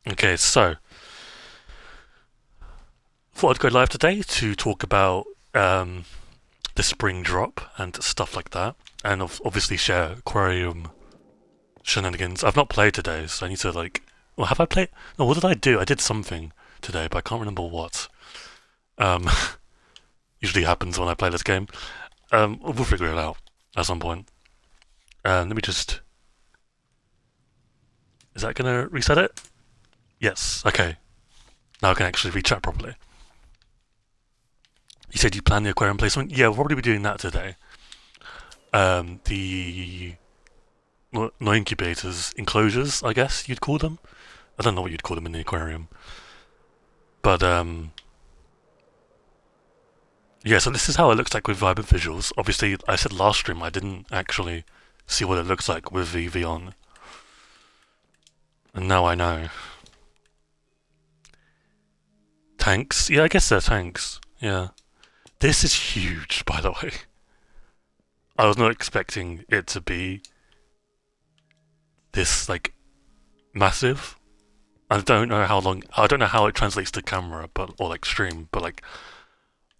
Okay, so thought I'd go live today to talk about the spring drop and stuff like that, and obviously share Aquarium shenanigans. I've not played today, so I need to like. Well, have I played? No, what did I do? I did something today, but I can't remember what. Um, usually happens when I play this game. We'll figure it out at some point. Let me just. Is that gonna reset it? Yes. Okay. Now I can actually read chat properly. You said you planned the aquarium placement. Yeah, we'll probably be doing that today. The no incubators, enclosures, I guess you'd call them. I don't know what you'd call them in the aquarium, but yeah. So this is how it looks like with vibrant visuals. Obviously, I said last stream I didn't actually see what it looks like with VV on, and now I know. Tanks, yeah, I guess they're tanks. Yeah, this is huge, by the way. I was not expecting it to be this like massive. I don't know how long. I don't know how it translates to camera, but or like stream, but like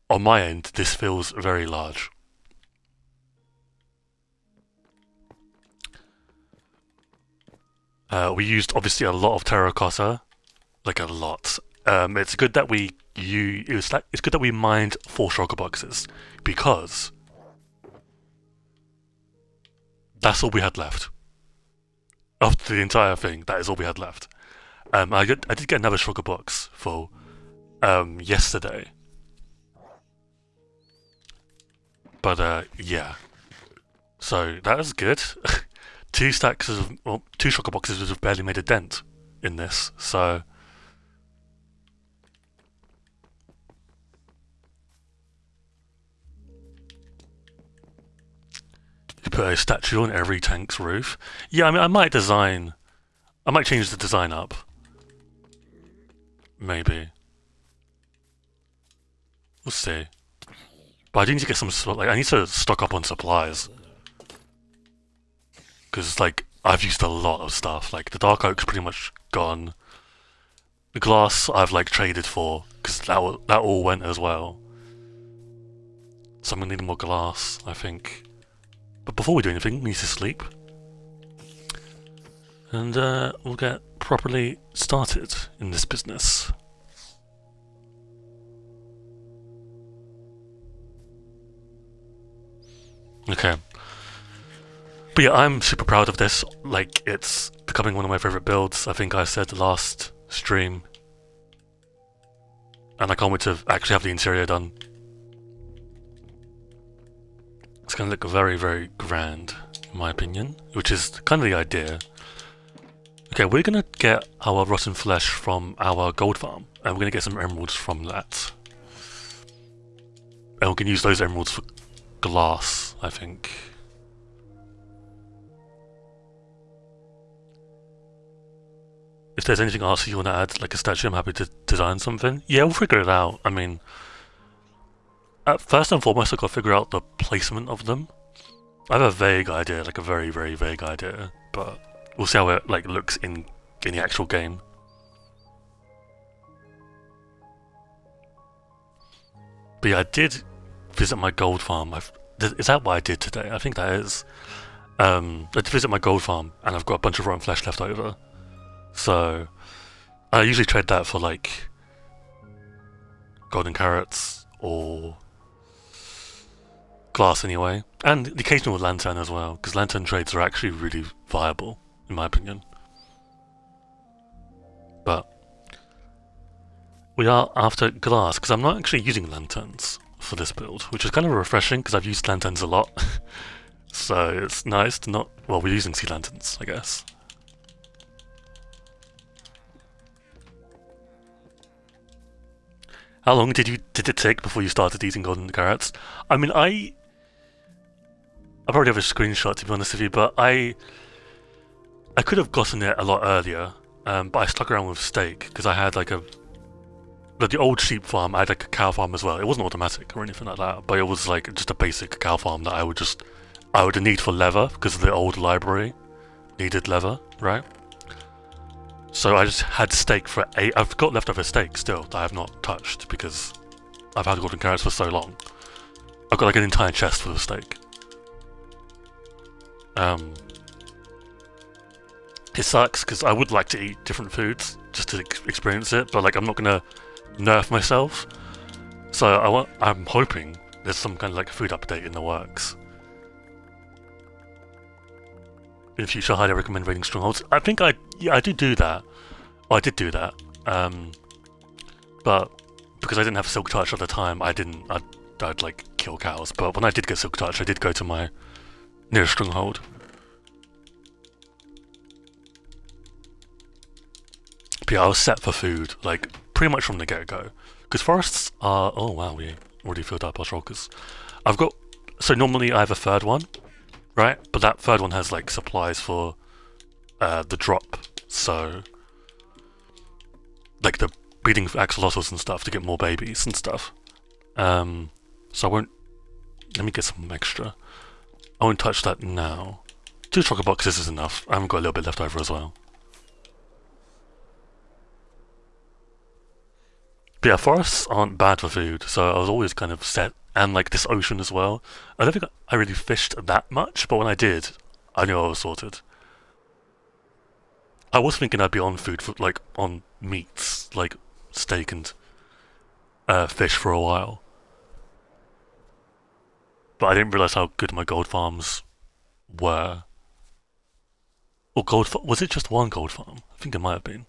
on my end, this feels very large. We used obviously a lot of terracotta, like a lot. It's good that it's good that we mined 4 shulker boxes because that's all we had left of the entire thing. That is all we had left. I did get another shulker box for yesterday, but yeah. So that is good. 2 stacks of well, 2 shulker boxes would have barely made a dent in this. So you put a statue on every tank's roof. Yeah, I mean, I might change the design up. Maybe we'll see. But I do need to get some like I need to stock up on supplies because like I've used a lot of stuff. Like the dark oak's pretty much gone. The glass I've like traded for because that all went as well. So I'm gonna need more glass, I think. But before we do anything, we need to sleep, and we'll get properly started in this business. Okay. But yeah, I'm super proud of this. Like, it's becoming one of my favorite builds. I think I said last stream, and I can't wait to actually have the interior done. It's gonna look very, very grand, in my opinion, which is kind of the idea. Okay, we're gonna get our rotten flesh from our gold farm, and we're gonna get some emeralds from that. And we can use those emeralds for glass, I think. If there's anything else you want to add, like a statue, I'm happy to design something. Yeah, we'll figure it out. I mean, first and foremost, I've got to figure out the placement of them. I have a vague idea, like a very, very vague idea, but we'll see how it like looks in the actual game. But yeah, I did visit my gold farm. Is that what I did today? I think that is. I did visit my gold farm, and I've got a bunch of rotten flesh left over. So I usually trade that for like golden carrots or glass anyway, and the occasional lantern as well, because lantern trades are actually really viable in my opinion. But we are after glass because I'm not actually using lanterns for this build, which is kind of refreshing because I've used lanterns a lot. So it's nice to not. Well, we're using sea lanterns, I guess. How long did it take before you started eating golden carrots? I mean, I probably have a screenshot to be honest with you, but I could have gotten it a lot earlier, but I stuck around with steak because I had like the old sheep farm. I had like a cow farm as well. It wasn't automatic or anything like that, but it was like just a basic cow farm that I would need for leather because the old library needed leather, right? So I just had steak for 8. I've got leftover steak still that I have not touched because I've had golden carrots for so long. I've got like an entire chest full of steak. It sucks because I would like to eat different foods just to experience it, but like I'm not gonna nerf myself. So I'm hoping there's some kind of like food update in the works. In future, I highly recommend raiding strongholds. I think I do that. Well, I did do that. But because I didn't have Silk Touch at the time, I'd like kill cows. But when I did get Silk Touch, I did go to my nearest stronghold. But yeah, I was set for food, like pretty much from the get-go. Because forests are... Oh wow, we already filled up our shulkers. I've got... So normally I have a third one, right? But that third one has like supplies for the drop, so like the breeding axolotls and stuff to get more babies and stuff. So I won't... Let me get some extra. I won't touch that now. 2 chocolate boxes is enough. I haven't got a little bit left over as well. But yeah, forests aren't bad for food, so I was always kind of set. And like this ocean as well. I don't think I really fished that much, but when I did, I knew I was sorted. I was thinking I'd be on food for like on meats, like steak and fish for a while, but I didn't realize how good my gold farms were. Or was it just one gold farm? I think it might have been.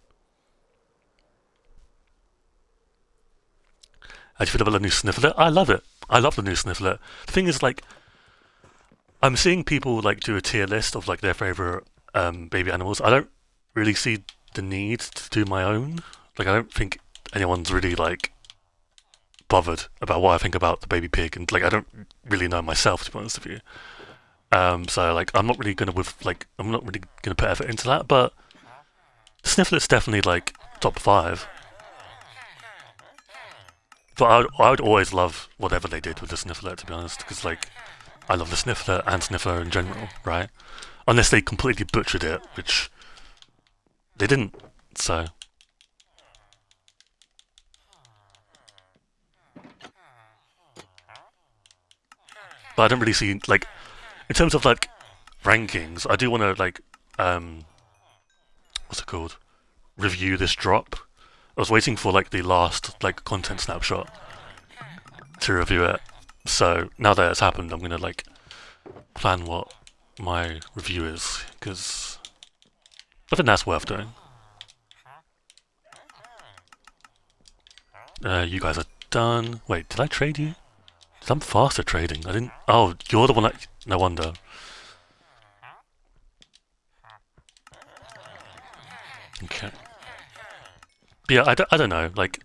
How do you feel about the new snifflet? I love it. I love the new snifflet. The thing is, like, I'm seeing people like do a tier list of like their favorite baby animals. I don't really see the need to do my own. Like, I don't think anyone's really like bothered about what I think about the baby pig, and like I don't really know myself, to be honest with you. So like I'm not really gonna put effort into that, but Snifflet's definitely like top 5. But I would always love whatever they did with the Snifflet, to be honest, because like I love the Snifflet and Sniffler in general, right? Unless they completely butchered it, which they didn't. So but I don't really see like in terms of like rankings. I do want to like what's it called? Review this drop. I was waiting for like the last like content snapshot to review it. So now that it's happened, I'm gonna like plan what my review is, because I think that's worth doing. You guys are done. Wait, did I trade you? I'm faster trading. I didn't. Oh, you're the one that. No wonder. Okay. But yeah, I don't know. Like,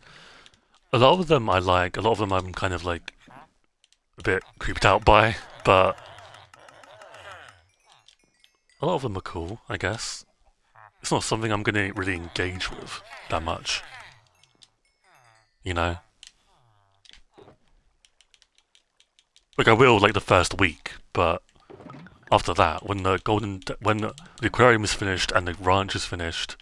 a lot of them I like, a lot of them I'm kind of like a bit creeped out by, but a lot of them are cool, I guess. It's not something I'm gonna really engage with that much. You know? Like, I will, like, the first week, but after that, when the aquarium is finished and the ranch is finished,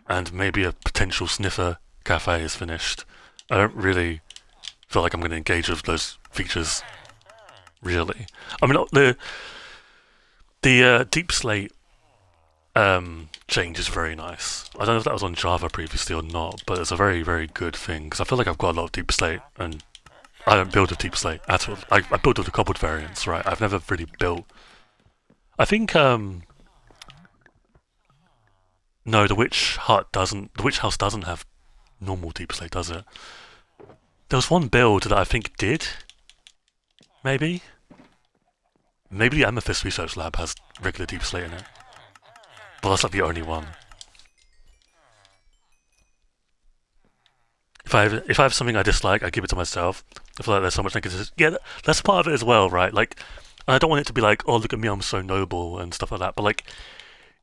and maybe a potential sniffer cafe is finished, I don't really feel like I'm going to engage with those features, really. I mean, the Deep Slate change is very nice. I don't know if that was on Java previously or not, but it's a very, very good thing, because I feel like I've got a lot of Deep Slate, and I don't build with Deep Slate at all. I build with the cobbled variants, right? I've never really built... I think, no, the Witch House doesn't have normal Deep Slate, does it? There was one build that I think did. Maybe? Maybe the Amethyst Research Lab has regular Deep Slate in it. But that's like the only one. If I have something I dislike, I keep it to myself. I feel like there's so much negative. Yeah, that's part of it as well, right? Like, I don't want it to be like, oh, look at me, I'm so noble and stuff like that. But like,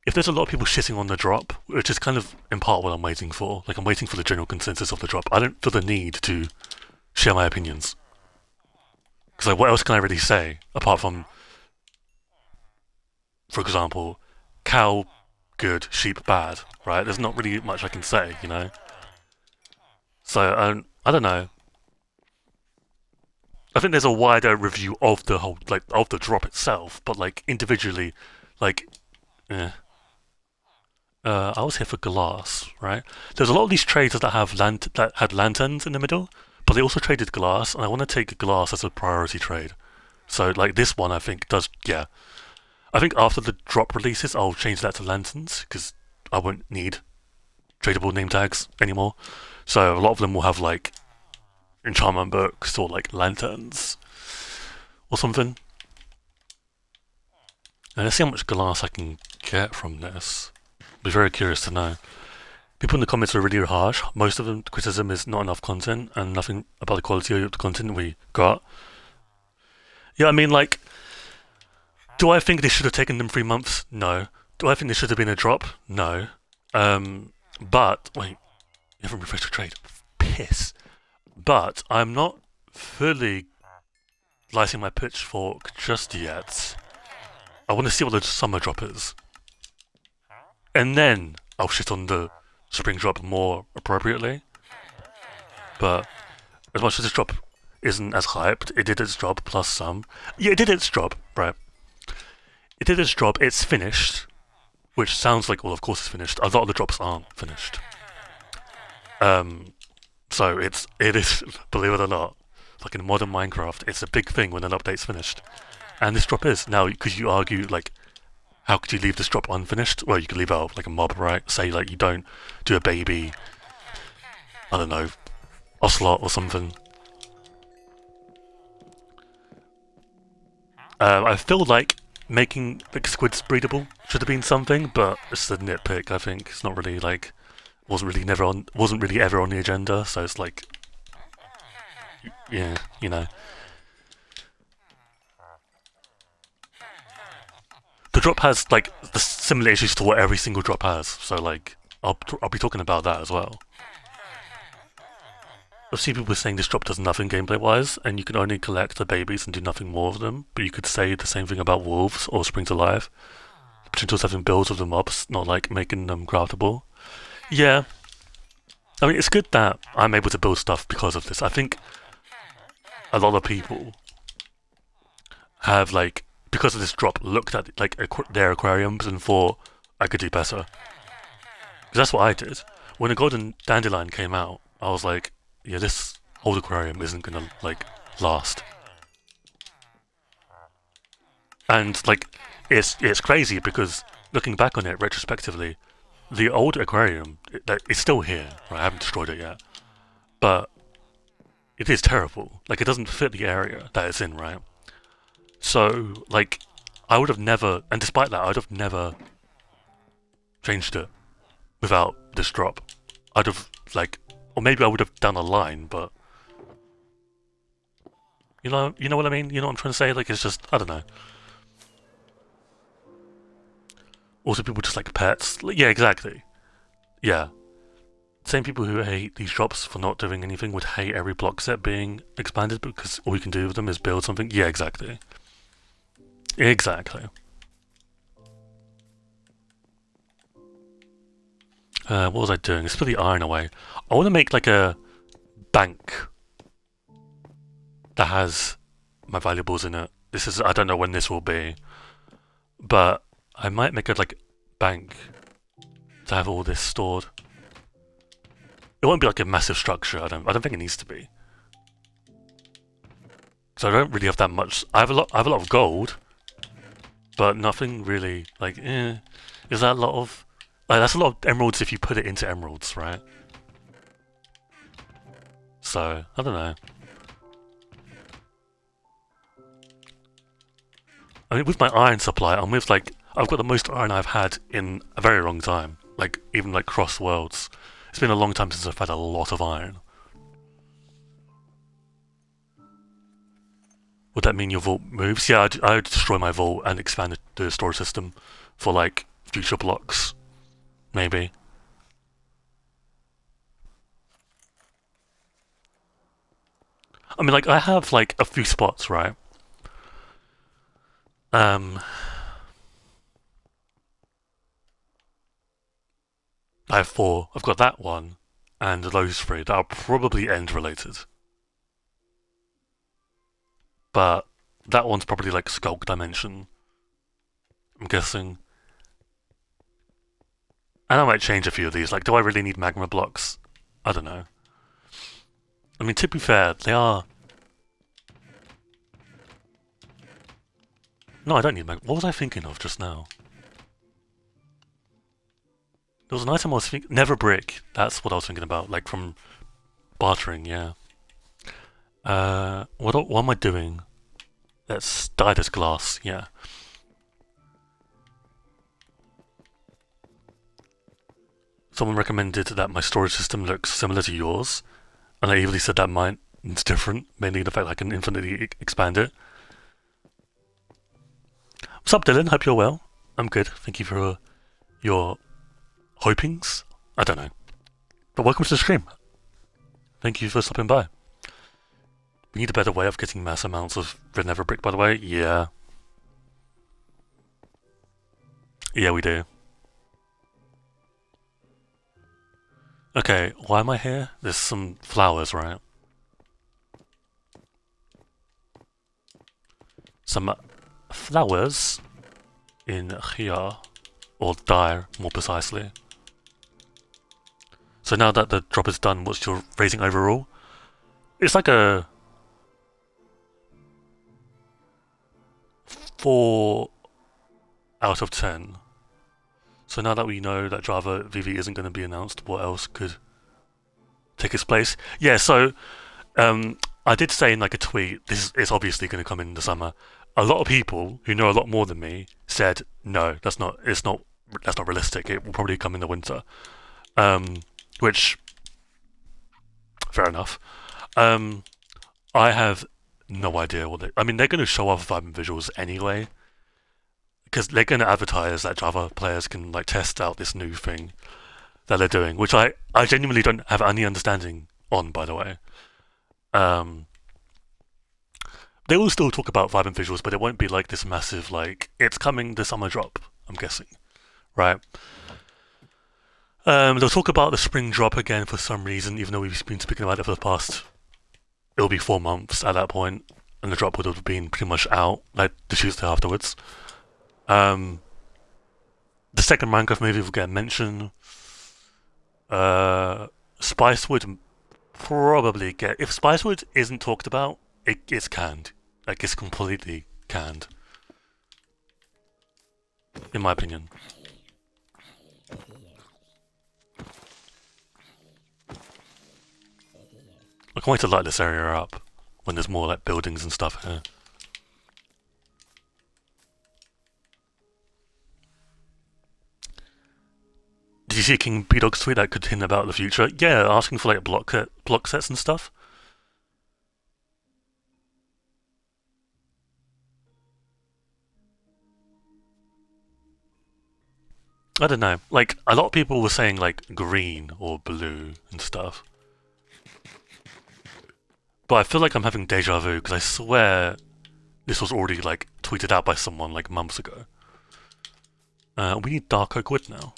if there's a lot of people shitting on the drop, which is kind of in part what I'm waiting for, like I'm waiting for the general consensus of the drop, I don't feel the need to share my opinions. Because like, what else can I really say apart from, for example, cow good, sheep bad, right? There's not really much I can say, you know. So I don't know. I think there's a wider review of the whole, like, of the drop itself, but like individually, like, eh. I was here for glass, right? There's a lot of these traders that that had lanterns in the middle, but they also traded glass, and I want to take glass as a priority trade. So like this one, I think does, yeah. I think after the drop releases, I'll change that to lanterns because I won't need tradable name tags anymore. So a lot of them will have like enchantment books or like lanterns or something. And let's see how much glass I can get from this. Be very curious to know. People in the comments are really harsh. Most of them criticism is not enough content and nothing about the quality of the content we got. Yeah, I mean, like, do I think they should have taken them 3 months? No. Do I think there should have been a drop? No. But wait, you haven't refreshed the trade. Piss. But I'm not fully lighting my pitchfork just yet. I want to see what the summer drop is. And then I'll shit on the spring drop more appropriately. But as much as this drop isn't as hyped, it did its job plus some. Yeah, it did its job, right? It did its job, it's finished. Which sounds like, well, of course it's finished. A lot of the drops aren't finished. So it is, believe it or not, like in modern Minecraft, it's a big thing when an update's finished. And this drop is. Now, could you argue, like, how could you leave this drop unfinished? Well, you could leave out like a mob, right? Say like you don't do a baby, I don't know, ocelot or something. I feel like making like squids breedable should have been something, but it's a nitpick. I think it's not really like wasn't really ever on the agenda. So it's like, yeah, you know. The drop has like the similar issues to what every single drop has, so like I'll be talking about that as well. I've seen people saying this drop does nothing gameplay-wise, and you can only collect the babies and do nothing more of them. But you could say the same thing about wolves or Spring to Life. The potential of having builds of the mobs, not like making them craftable. Yeah, I mean it's good that I'm able to build stuff because of this. I think a lot of people have like, because of this drop, looked at like their aquariums and thought I could do better. Because that's what I did. When the golden dandelion came out, I was like, yeah, this old aquarium isn't gonna like last. And like, it's crazy because looking back on it retrospectively, the old aquarium it's still here. Right, I haven't destroyed it yet, but it is terrible. Like, it doesn't fit the area that it's in, right? So like, I would have never, and despite that, I'd have never changed it without this drop. I'd have like, or maybe I would have done a line, but you know what I mean. You know what I'm trying to say? Like, it's just, I don't know. Also, people just like pets. Like, yeah, exactly. Yeah. Same people who hate these drops for not doing anything would hate every block set being expanded because all you can do with them is build something. Yeah, exactly. Exactly. What was I doing? Let's put the iron away. I want to make like a bank that has my valuables in it. This is, I don't know when this will be, but I might make a like bank to have all this stored. It won't be like a massive structure. I don't think it needs to be. So I don't really have that much. I have a lot of gold, but nothing really like. Is that a lot of? Like, that's a lot of emeralds if you put it into emeralds, right? So I don't know. I mean, with my iron supply, I'm with like, I've got the most iron I've had in a very long time. Like, even like cross worlds. It's been a long time since I've had a lot of iron. Would that mean your vault moves? Yeah, I'd destroy my vault and expand the storage system for like future blocks. Maybe. I mean, like, I have like a few spots, right? I have 4. I've got that one and those 3 that are probably end related. But that one's probably like Skulk Dimension, I'm guessing. And I might change a few of these. Like, do I really need magma blocks? I don't know. I mean, to be fair, they are... No, I don't need magma. What was I thinking of just now? There was an item I was thinking... Never brick. That's what I was thinking about. Like, from bartering, yeah. What am I doing? Let's dye this glass, yeah. Someone recommended that my storage system looks similar to yours, and I evilly said that mine is different, mainly the fact that I can infinitely expand it. What's up, Dylan? Hope you're well. I'm good. Thank you for your hopings. I don't know. But welcome to the stream. Thank you for stopping by. We need a better way of getting mass amounts of red nether brick, by the way. Yeah. Yeah, we do. Okay, why am I here? There's some flowers, right? Some flowers in here, or dye, more precisely. So now that the drop is done, what's your rating overall? It's like a 4 out of 10. So now that we know that Java VV isn't going to be announced, what else could take its place? Yeah, so I did say in like a tweet, this is obviously going to come in the summer. A lot of people who know a lot more than me said no, that's not realistic. It will probably come in the winter, which fair enough. I have no idea what I mean, they're going to show off Vibrant visuals anyway, because they're going to advertise that Java players can like test out this new thing that they're doing, which I genuinely don't have any understanding on, by the way. They will still talk about Vibrant visuals, but it won't be like this massive, like, it's coming the summer drop, I'm guessing. Right? They'll talk about the spring drop again for some reason, even though we've been speaking about it for the past... It'll be 4 months at that point, and the drop would have been pretty much out, like, the Tuesday afterwards. The second Minecraft movie will get a mention. Spice would probably get... If Spicewood isn't talked about, it's canned. Like, it's completely canned. In my opinion. I can't wait to light this area up when there's more like buildings and stuff here. Did you see King B-Dog's tweet that could hint about the future? Yeah, asking for like block sets and stuff. I don't know. Like, a lot of people were saying like green or blue and stuff. But I feel like I'm having deja vu because I swear this was already like tweeted out by someone like months ago. We need dark oak wood now.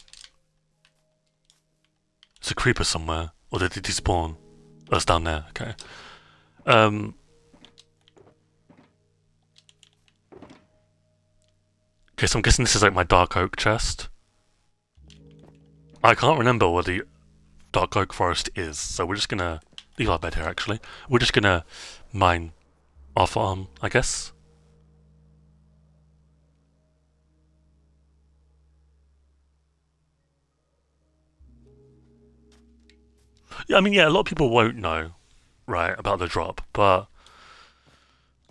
It's a creeper somewhere. Or did it despawn? Oh, it's down there, okay. Okay, so I'm guessing this is like my dark oak chest. I can't remember where the dark oak forest is, so we're just gonna leave our bed here actually. We're just gonna mine our farm, I guess. Yeah, I mean, yeah, a lot of people won't know, right, about the drop, but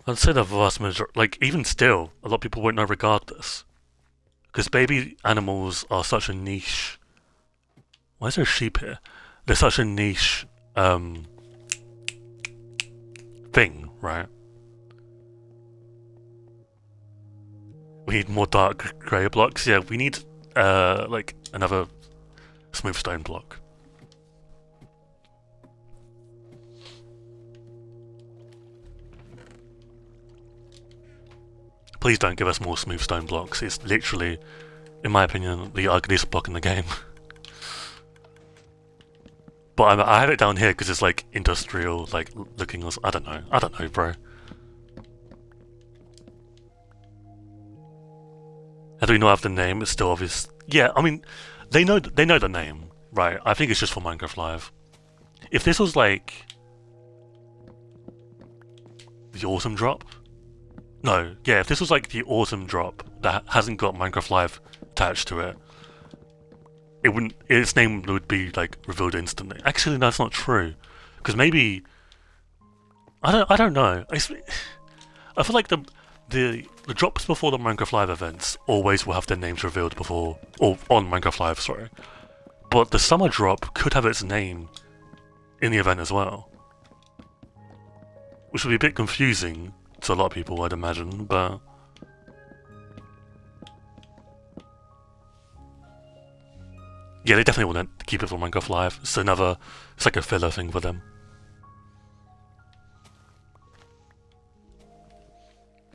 I'd say the vast majority, like, even still, a lot of people won't know regardless. Because baby animals are such a niche... Why is there a sheep here? They're such a niche, thing, right? We need more dark grey blocks. Yeah, we need, like, another smooth stone block. Please don't give us more smooth stone blocks. It's literally, in my opinion, the ugliest block in the game. But I have it down here because it's like industrial, like looking. I don't know. I don't know, bro. How do we not have the name? It's still obvious. Yeah, I mean, they know the name, right? I think it's just for Minecraft Live. If this was like the autumn drop, no, yeah, if this was like the autumn drop that hasn't got Minecraft Live attached to it, it wouldn't. Its name would be like revealed instantly. Actually, no, that's not true, because maybe I don't know. I feel like the drops before the Minecraft Live events always will have their names revealed before, or on Minecraft Live, sorry. But the summer drop could have its name in the event as well, which would be a bit confusing to a lot of people, I'd imagine. But yeah, they definitely want to keep it for Minecraft Live. It's like a filler thing for them.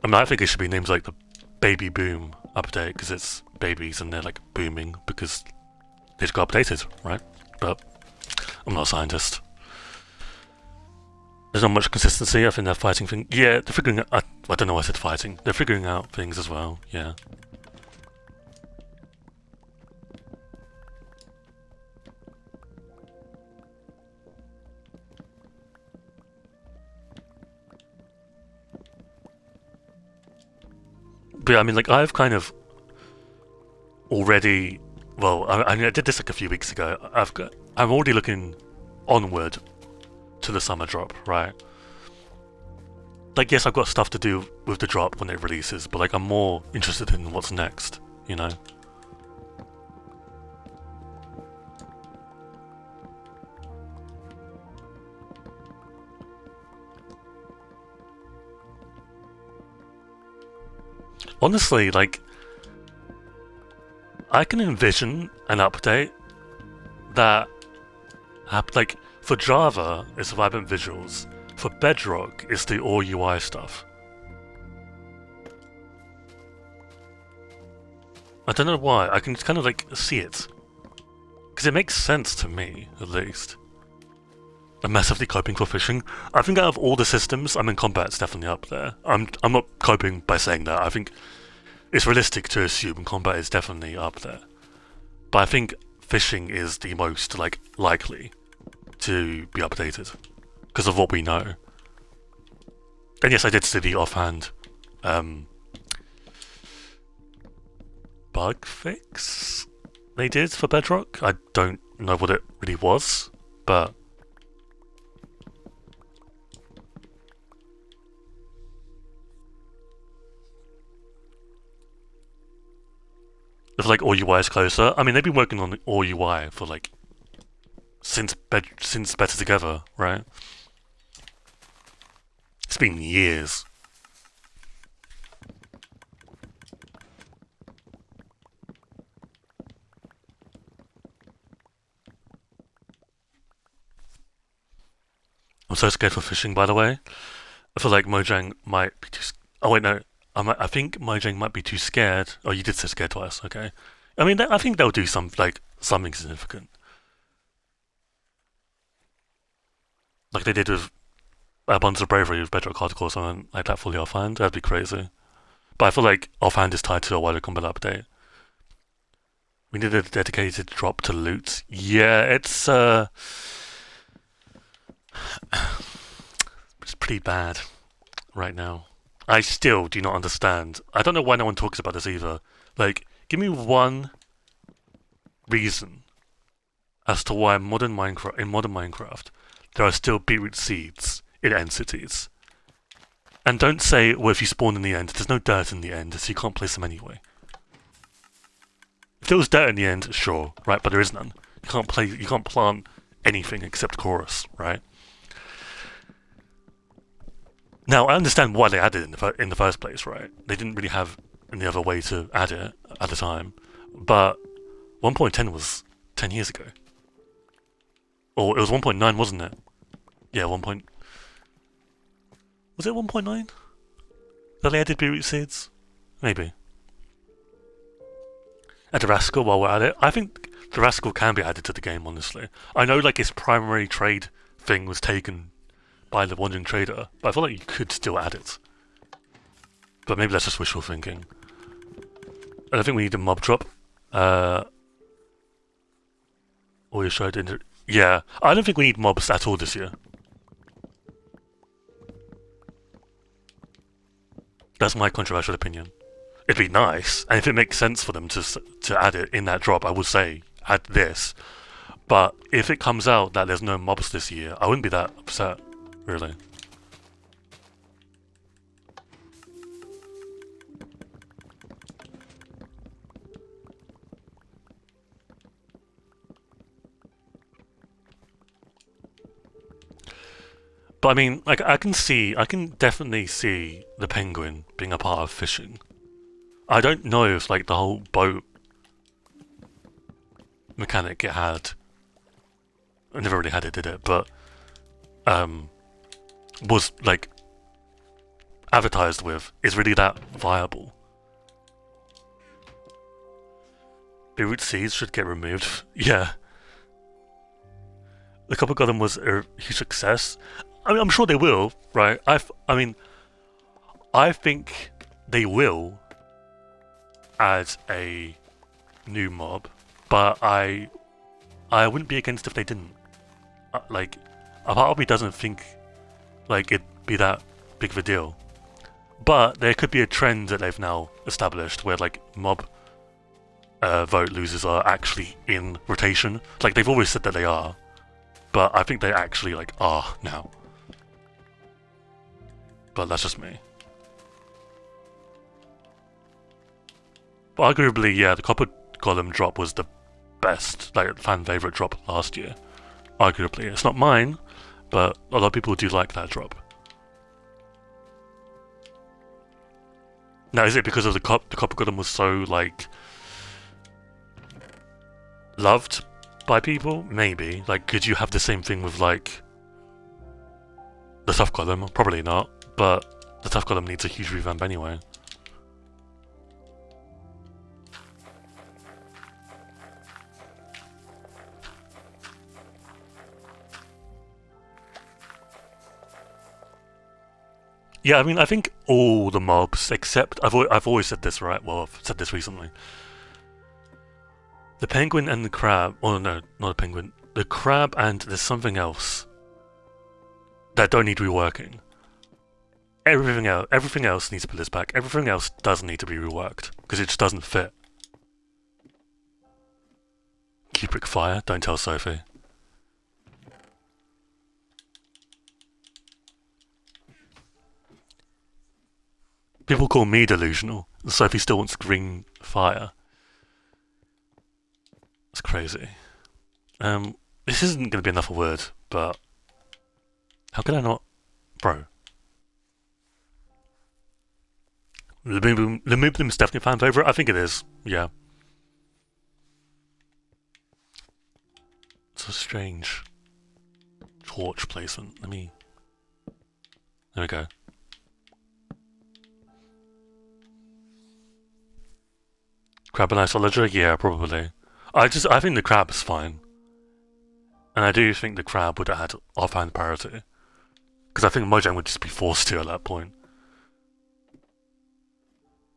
I mean, I think it should be names like the Baby Boom update because it's babies and they're like booming because they just got updated, right? But I'm not a scientist. There's not much consistency. I think they're fighting things. Yeah, they're figuring out. I don't know why I said fighting. They're figuring out things as well. Yeah. But yeah, I mean, like I've kind of already. Well, I mean, I did this like a few weeks ago. I'm already looking onward to the summer drop, right? Like, yes, I've got stuff to do with the drop when it releases, but like I'm more interested in what's next, you know? Honestly, like, I can envision an update that, like, for Java, it's vibrant visuals. For Bedrock, it's the all UI stuff. I don't know why. I can kind of like see it because it makes sense to me, at least. I'm massively coping for fishing. I think out of all the systems, I mean, combat's definitely up there. I'm not coping by saying that. I think it's realistic to assume combat is definitely up there. But I think fishing is the most like likely to be updated because of what we know. And yes, I did see the offhand bug fix they did for Bedrock. I don't know what it really was, but if like all UI is closer, I mean they've been working on all UI for like since Better Together, right? It's been years. I'm so scared for fishing, by the way. I feel like Mojang might be too. Oh wait, no. I think Mojang might be too scared. Oh, you did say scared twice. Okay. I mean, I think they'll do something significant, like they did with Bonds of Bravery with Bedrock Hardcore or something like that fully offhand. That'd be crazy. But I feel like offhand is tied to a wider combat update. We need a dedicated drop to loot. Yeah, it's it's pretty bad right now. I still do not understand. I don't know why no one talks about this either. Like, give me one reason as to why in modern Minecraft there are still beetroot seeds in end cities. And don't say, well, if you spawn in the end, there's no dirt in the end, so you can't place them anyway. If there was dirt in the end, sure, right? But there is none. You can't plant anything except chorus, right? Now I understand why they added it in the first place, right? They didn't really have any other way to add it at the time, but 1.10 was 10 years ago, or it was 1.9, wasn't it? Yeah, was it 1.9 that they added beetroot seeds? Maybe. And a rascal while we're at it, I think the rascal can be added to the game, honestly. I know like its primary trade thing was taken by the Wandering Trader, but I feel like you could still add it. But maybe that's just wishful thinking. I don't think we need a mob drop. Or you showed in. Yeah, I don't think we need mobs at all this year. That's my controversial opinion. It'd be nice, and if it makes sense for them to add it in that drop, I would say add this. But if it comes out that there's no mobs this year, I wouldn't be that upset, really. But I mean, like, I can definitely see the penguin being a part of fishing. I don't know if, like, the whole boat mechanic it had, I never really had it, did it? But, was, like, advertised with, is really that viable. Beetroot seeds should get removed. Yeah. The Copper Golem was a huge success. I mean, I'm sure they will, right? I mean, I think they will add a new mob, but I wouldn't be against if they didn't. Like, a part of me doesn't think like it'd be that big of a deal. But there could be a trend that they've now established where like mob vote losers are actually in rotation. Like they've always said that they are, but I think they actually like are now. But that's just me. But arguably, yeah, the Copper Golem drop was the best, like fan favorite drop last year. Arguably, it's not mine, but a lot of people do like that drop. Now, is it because of the Copper Golem was so like loved by people? Maybe. Like, could you have the same thing with like the Tough Golem? Probably not. But the Tough Golem needs a huge revamp anyway. Yeah, I mean, I think all the mobs, except I've always said this, right? Well, I've said this recently. The penguin and the crab. Oh no, not the penguin. The crab and there's something else that don't need reworking. Everything else needs to put this back. Everything else does need to be reworked because it just doesn't fit. Kubrick fire. Don't tell Sophie. People call me delusional. Sophie still wants green fire. It's crazy. This isn't going to be enough a word, but how can I not, bro? The Moon Bloom's definitely a fan favorite. I think it is. Yeah. It's a strange torch placement. Let me. There we go. Crab and Isolager? Yeah, probably. I think the crab is fine. And I do think the crab would add offhand priority. Because I think Mojang would just be forced to at that point.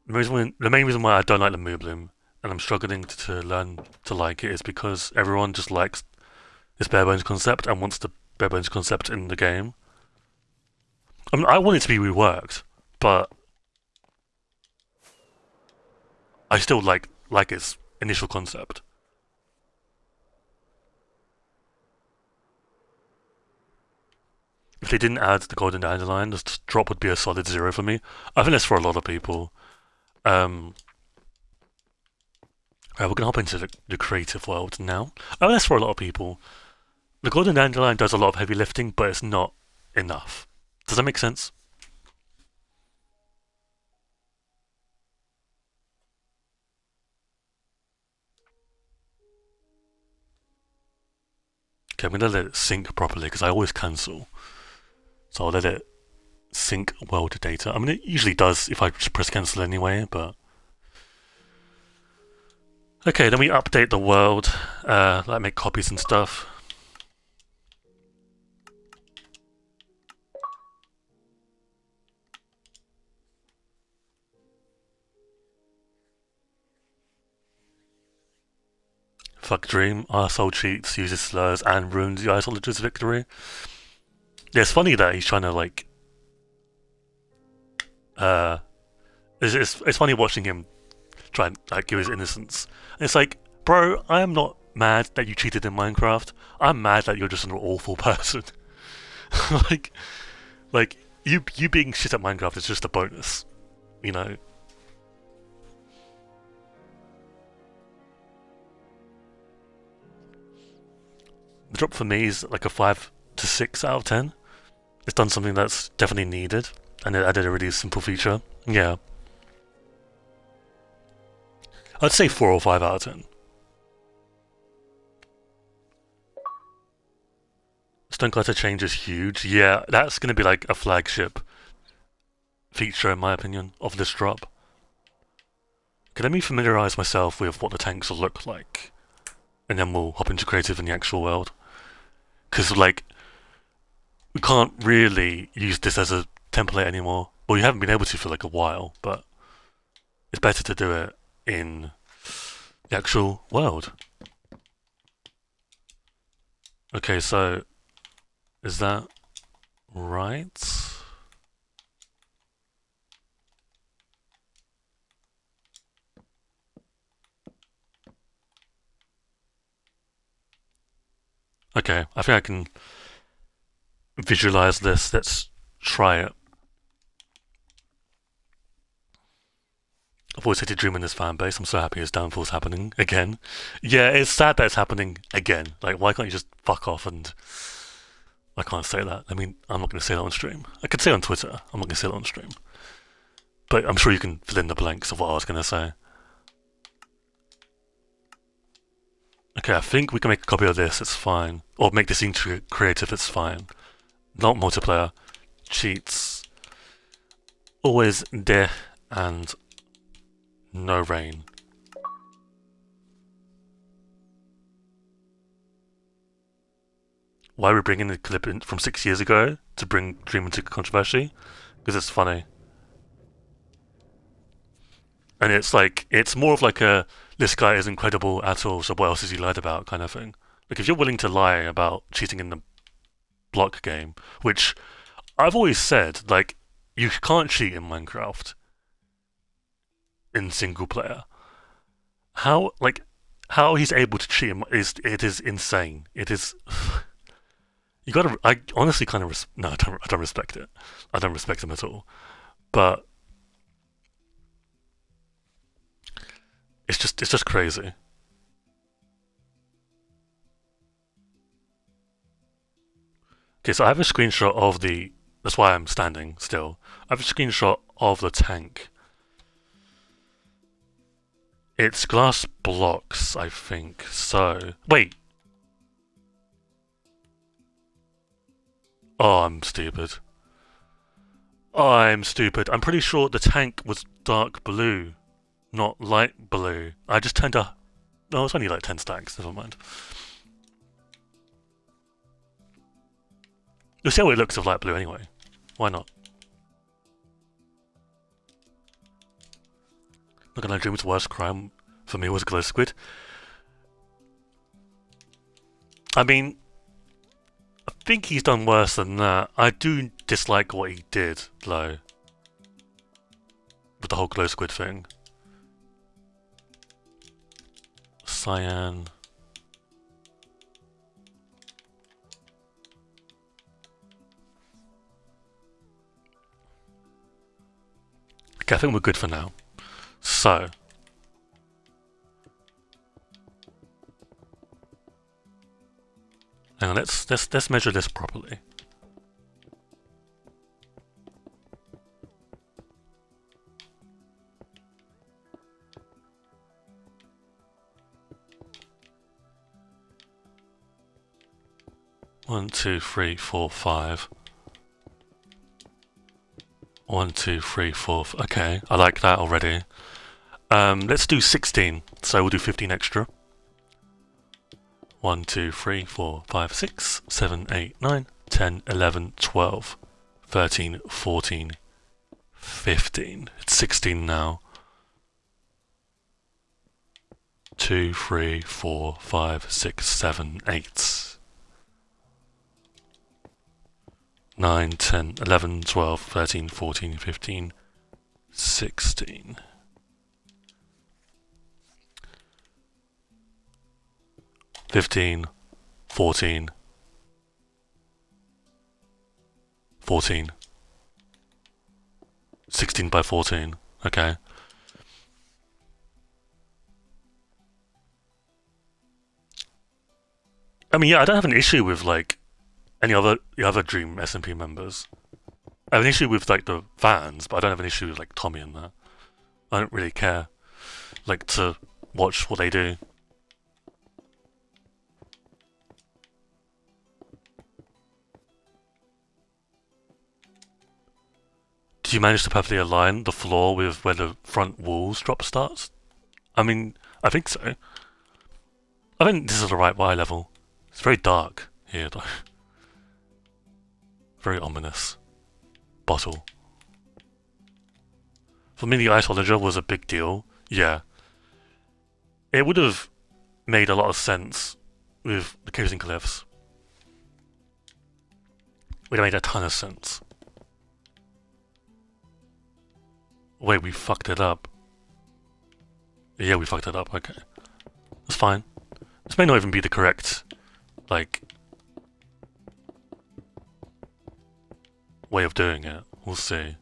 The main reason why I don't like the Moobloom, and I'm struggling to learn to like it, is because everyone just likes this bare bones concept and wants the bare bones concept in the game. I mean, I want it to be reworked, but I still like its initial concept. If they didn't add the Golden Dandelion, this drop would be a solid 0 for me. I think that's for a lot of people. Right, we're gonna hop into the creative world now. Oh, that's for a lot of people. The Golden Dandelion does a lot of heavy lifting, but it's not enough. Does that make sense? Okay, I'm gonna let it sync properly because I always cancel. So I'll let it sync world data. I mean, it usually does if I just press cancel anyway, but Okay, then we update the world, like make copies and stuff. Fuck Dream, arsehole cheats, uses slurs, and ruins the Isologist's victory. Yeah, it's funny that he's trying to like. Uh, it's funny watching him try and like give his innocence. And it's like, bro, I am not mad that you cheated in Minecraft. I'm mad that you're just an awful person. like, like you being shit at Minecraft is just a bonus, you know. The drop for me is like a 5 to 6 out of 10. It's done something that's definitely needed, and it added a really simple feature. Yeah, I'd say 4 or 5 out of 10. Stonecutter change is huge. Yeah, that's going to be like a flagship feature, in my opinion, of this drop. Okay, let me familiarise myself with what the tanks will look like, and then we'll hop into creative in the actual world. Because, like, we can't really use this as a template anymore. Well, you haven't been able to for like a while, but it's better to do it in the actual world. Okay, so is that right? Okay, I think I can visualize this. Let's try it. I've always hated Dream in this fan base. I'm so happy his downfall's happening again. Yeah, it's sad that it's happening again. Like, why can't you just fuck off? And I can't say that. I mean, I'm not going to say that on stream. I could say it on Twitter. I'm not going to say that on stream. But I'm sure you can fill in the blanks of what I was going to say. Okay, I think we can make a copy of this. It's fine. Or make this into creative. It's fine. Not multiplayer. Cheats. Always death and no rain. Why are we bringing the clip in from 6 years ago to bring Dream into controversy? Because it's funny. And it's like, it's more of like a, this guy is incredible at all, so what else has he lied about kind of thing. Like, if you're willing to lie about cheating in the block game, which I've always said, like, you can't cheat in Minecraft in single player. How he's able to cheat it is insane. It is. You gotta. I honestly kind of. No, I don't respect it. I don't respect him at all. But it's just crazy. Okay, so I have a screenshot of the. That's why I'm standing still. I have a screenshot of the tank. It's glass blocks, I think. So wait. Oh, I'm stupid. I'm stupid. I'm pretty sure the tank was dark blue, not light blue. I just turned a. No, it's only like 10 stacks. Never mind. You'll see how it looks of light blue anyway. Why not? Not gonna Dream's worst crime for me was glow squid. I mean, I think he's done worse than that. I do dislike what he did, though, with the whole glow squid thing. Cyan. Okay, I think we're good for now. So. Hang on, let's measure this properly. One, two, three, four, 5. 1, 2, 3, 4. Okay, I like that already. Let's do 16. So we'll do 15 extra. 1, 2, 3, 4, 5, 6, 7, 8, 9, 10, 11, 12, 13, 14, 15. It's 16 now. 2, 3, 4, 5, 6, 7, 8. 9, 10, 11, 12, 13, 14, 15, 16. 15, 14, 14. 16 by 14. Okay. I mean, yeah, I don't have an issue with like any other the other Dream SMP members. I have an issue with like the fans, but I don't have an issue with like Tommy and that. I don't really care. Like to watch what they do. Do you manage to perfectly align the floor with where the front walls drop starts? I mean, I think so. I think this is the right Y level. It's very dark here though. Very ominous. Bottle. For me, the Icologer was a big deal. Yeah. It would have made a lot of sense with the Caves and Cliffs. It would have made a ton of sense. Wait, we fucked it up. Yeah, we fucked it up. Okay. That's fine. This may not even be the correct, like, way of doing it. We'll see.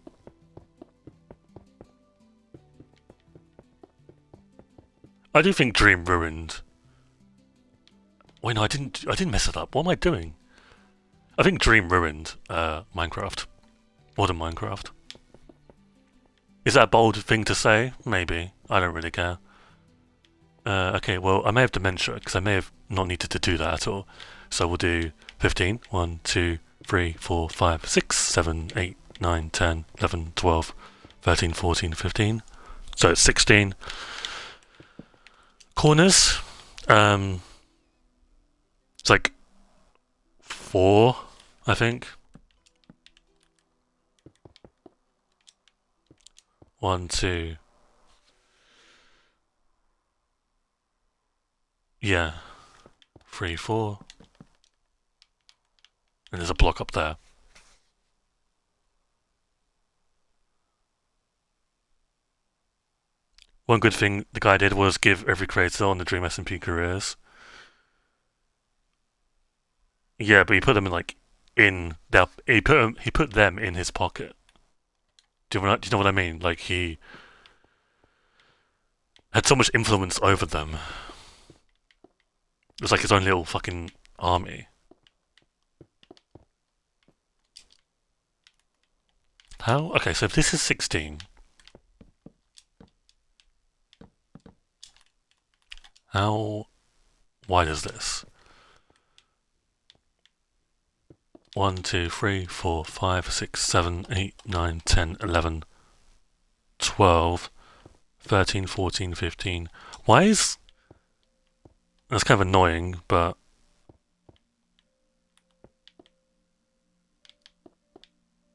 I do think Dream ruined. Wait, no, I didn't mess it up. What am I doing? I think Dream ruined Minecraft. Modern Minecraft. Is that a bold thing to say? Maybe. I don't really care. Okay, well, I may have dementia, because I may have not needed to do that at all. So we'll do 15. 1, 2, 3, 4, 5, 6, 7, 8, 9, 10, 11, 12, 13, 14, 15. So it's 16. Corners. It's like 4, I think. 1, 2. Yeah. 3, 4. And there's a block up there. One good thing the guy did was give every creator on the Dream SMP careers. Yeah, but he put them in like in their, he put them in his pocket. Do you know what I mean? Like he had so much influence over them. It was like his own little fucking army. How? Okay, so if this is 16, how wide is this? 1, 2, 3, 4, 5, 6, 7, 8, 9, 10, 11, 12, 13, 14, 15. Why is... That's kind of annoying, but...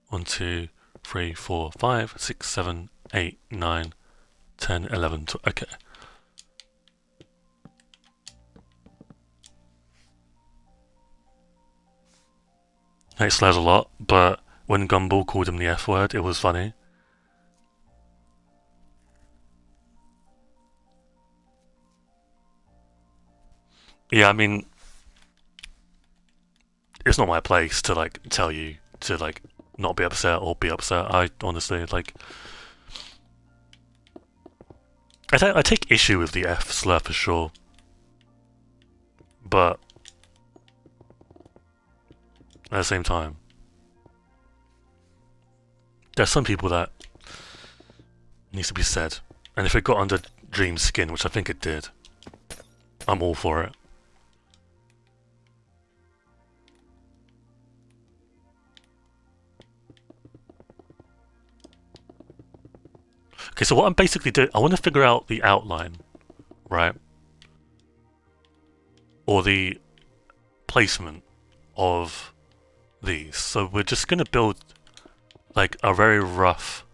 1, 2, 3, 4, 5, 6, 7, 8, 9, 10, 11, 12. Okay. It slurs a lot, but when Gumball called him the F word, it was funny. Yeah, I mean, it's not my place to like tell you to like not be upset or be upset. I honestly like. I take issue with the F slur for sure, but at the same time, there's some people that needs to be said, and if it got under Dream's skin, which I think it did, I'm all for it. Okay, so what I'm basically doing, I want to figure out the outline, right? Or the placement of these. So we're just going to build like a very rough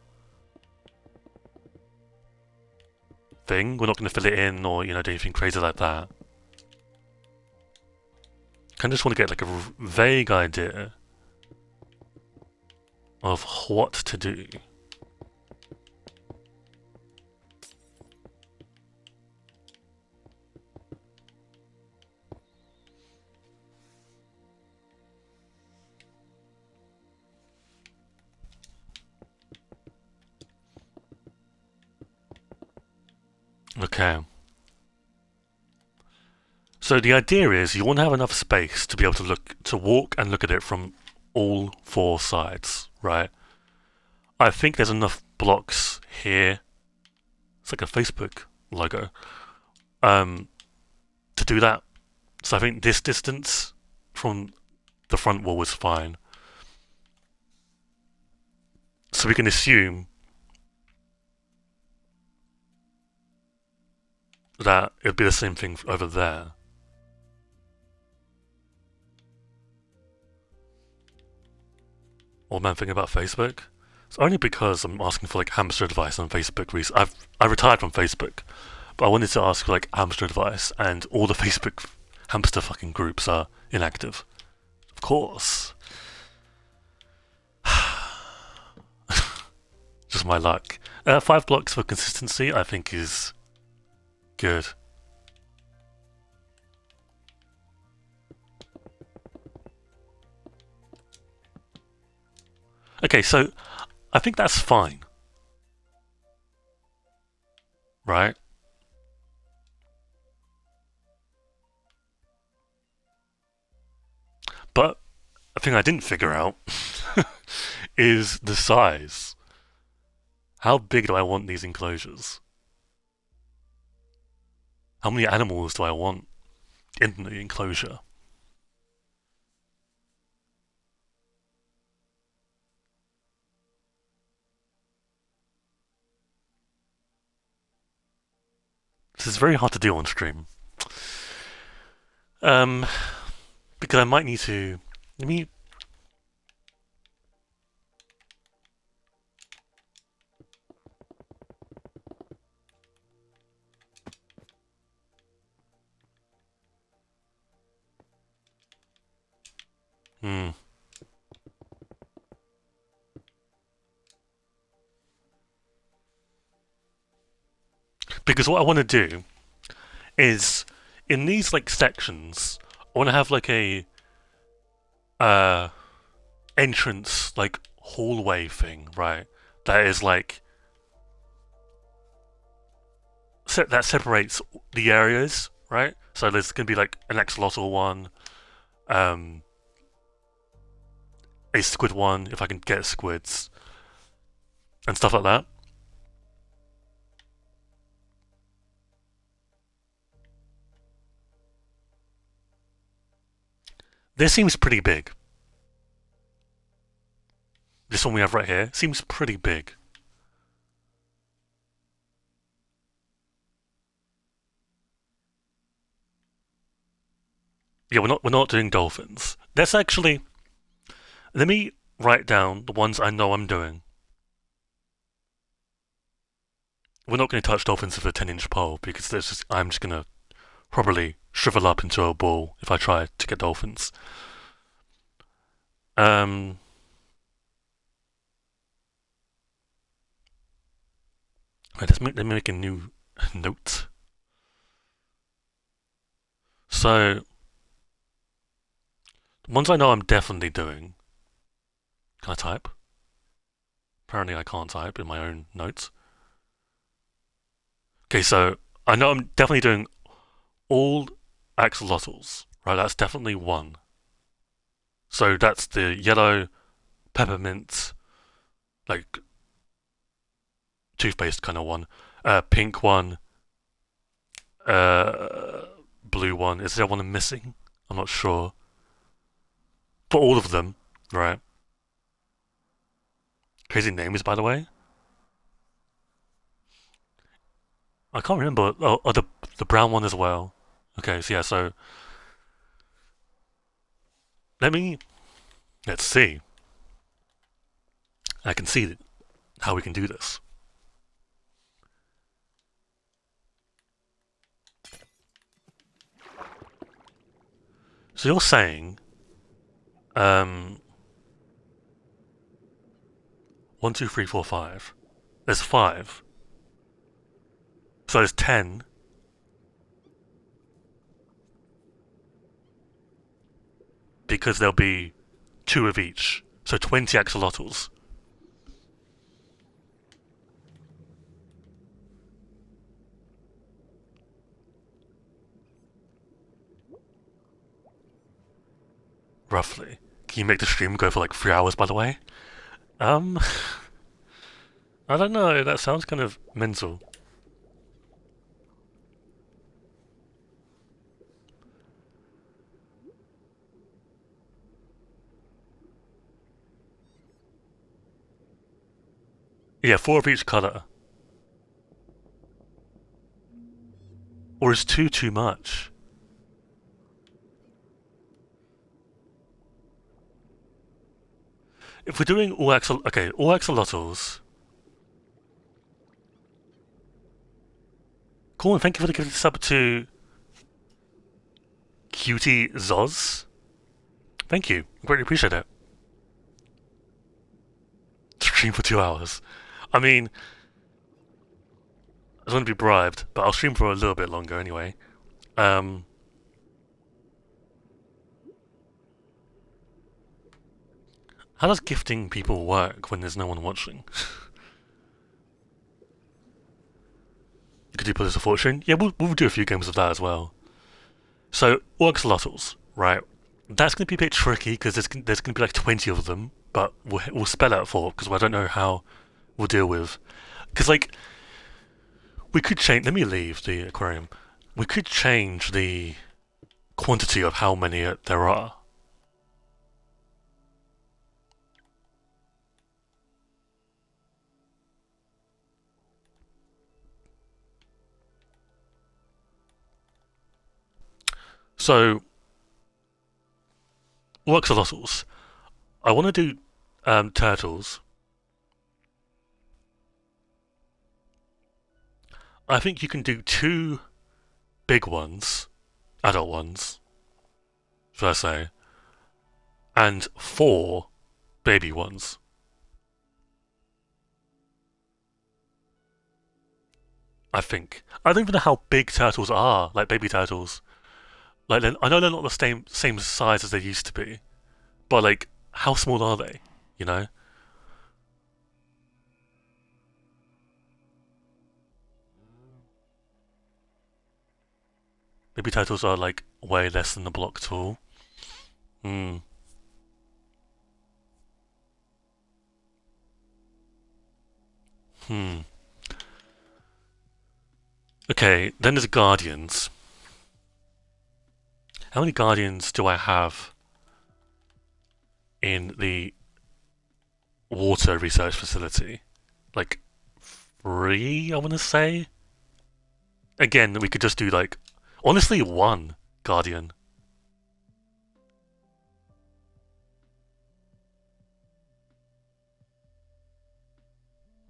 thing. We're not going to fill it in or, do anything crazy like that. Kind of just want to get like a vague idea of what to do. Okay. So the idea is you want to have enough space to be able to walk and look at it from all four sides, right? I think there's enough blocks here. It's like a Facebook logo. To do that. So I think this distance from the front wall was fine. So we can assume that it'd be the same thing over there. What am I thinking about Facebook? It's only because I'm asking for like hamster advice on Facebook recently. I retired from Facebook, but I wanted to ask for like hamster advice, and all the Facebook hamster fucking groups are inactive. Of course. Just my luck. 5 blocks for consistency, I think, is good. Okay, so I think that's fine. Right? But a thing I didn't figure out is the size. How big do I want these enclosures? How many animals do I want in the enclosure? This is very hard to do on stream. Because I might need to... Let me... Hmm. Because what I want to do is, in these like sections, I want to have like a entrance like hallway thing, right? That is like that separates the areas, right? So there's gonna be like an axolotl one, a squid one if I can get squids, and stuff like that. This seems pretty big. This one we have right here seems pretty big. Yeah, we're not doing dolphins. Let's actually let me write down the ones I know I'm doing. We're not going to touch dolphins with a 10-inch pole because I'm just going to probably shrivel up into a ball if I try to get dolphins. Let me make a new note. So, the ones I know I'm definitely doing. Can I type? Apparently I can't type in my own notes. Okay, so I know I'm definitely doing all axolotls, right? That's definitely one. So that's the yellow, peppermint, like toothpaste kind of one, pink one, blue one. Is there one I'm missing? I'm not sure. For all of them, right? Crazy names, by the way. I can't remember. Oh, the brown one as well. Okay, so yeah, so let me let's see. I can see how we can do this. So you're saying, um, 1, 2, 3, 4, 5. There's 5. So there's 10 because there'll be 2 of each. So 20 axolotls. Roughly. Can you make the stream go for like 3 hours, by the way? Um, I don't know. That sounds kind of mental. Yeah, 4 of each color. Or is 2 too much? If we're doing all all axolotls. Cool, and thank you for the gifted sub to Cutie Zoz. Thank you. Greatly appreciate it. Stream for 2 hours. I mean, I don't want to be bribed, but I'll stream for a little bit longer anyway. Um, how does gifting people work when there's no one watching? Could you put us a fortune? Yeah, we'll do a few games of that as well. So, axolotls, right? That's going to be a bit tricky because there's going to be like 20 of them, but we'll spell out 4 because I don't know how we'll deal with. Because, like, we could change. Let me leave the aquarium. We could change the quantity of how many there are. So, axolotls. I want to do turtles. I think you can do 2 big ones, adult ones, should I say, and 4 baby ones. I think. I don't even know how big turtles are, like baby turtles. Like I know they're not the same size as they used to be, but like how small are they? You know, baby turtles are like way less than the block tall. Hmm. Hmm. Okay, then there's guardians. How many guardians do I have in the water research facility? Like 3, I want to say. Again, we could just do like honestly 1 guardian.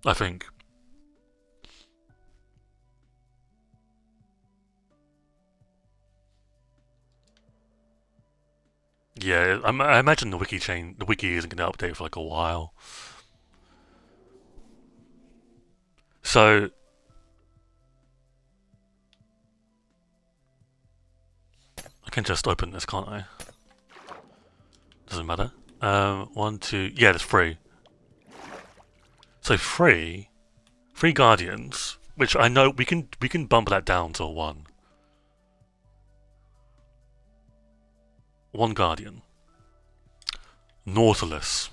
I think. Yeah, I imagine the wiki isn't going to update for like a while. So I can just open this, can't I? Doesn't matter. 1, 2, yeah, there's 3. So 3 guardians, which I know we can bump that down to 1. 1 guardian. Nautilus.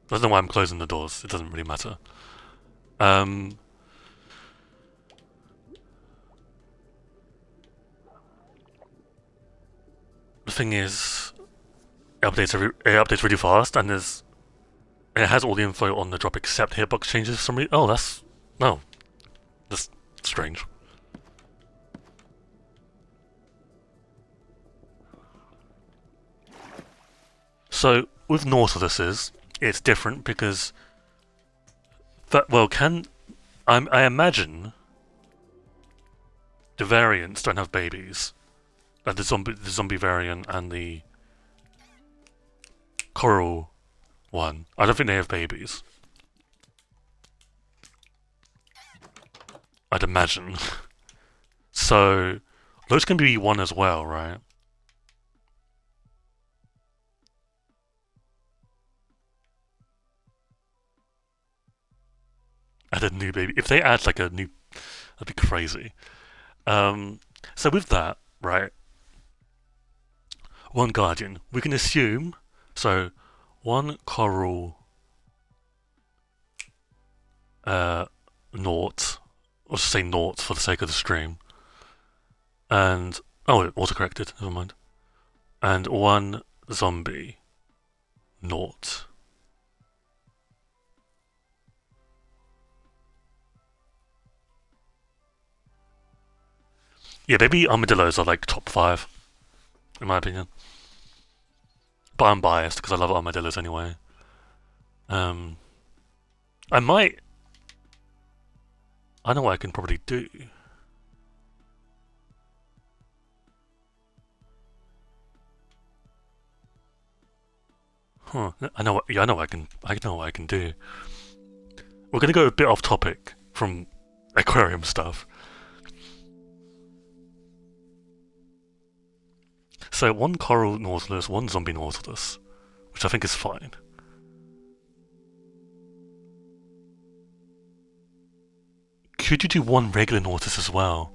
I don't know why I'm closing the doors. It doesn't really matter. Um, the thing is, it updates really fast, and there's It has all the info on the drop except hitbox changes for some reason. Oh, that's... No. That's strange. So, with Nautiluses, it's different because... Well, I imagine the variants don't have babies. Like the zombie variant and the coral one. I don't think they have babies. I'd imagine. So, those can be one as well, right? Add a new baby. If they add like a new... That'd be crazy. So with that, right, one guardian. We can assume, so one coral naught, or just say naught for the sake of the stream, and oh, it autocorrected. Never mind. And one zombie naught. Yeah, baby armadillos are like top 5, in my opinion. But I'm biased because I love armadillos anyway. I might. I know what I can probably do. Huh? I know. Yeah, I know what I can. I know what I can do. We're gonna go a bit off topic from aquarium stuff. So one coral nautilus, one zombie nautilus, which I think is fine. Could you do one regular nautilus as well?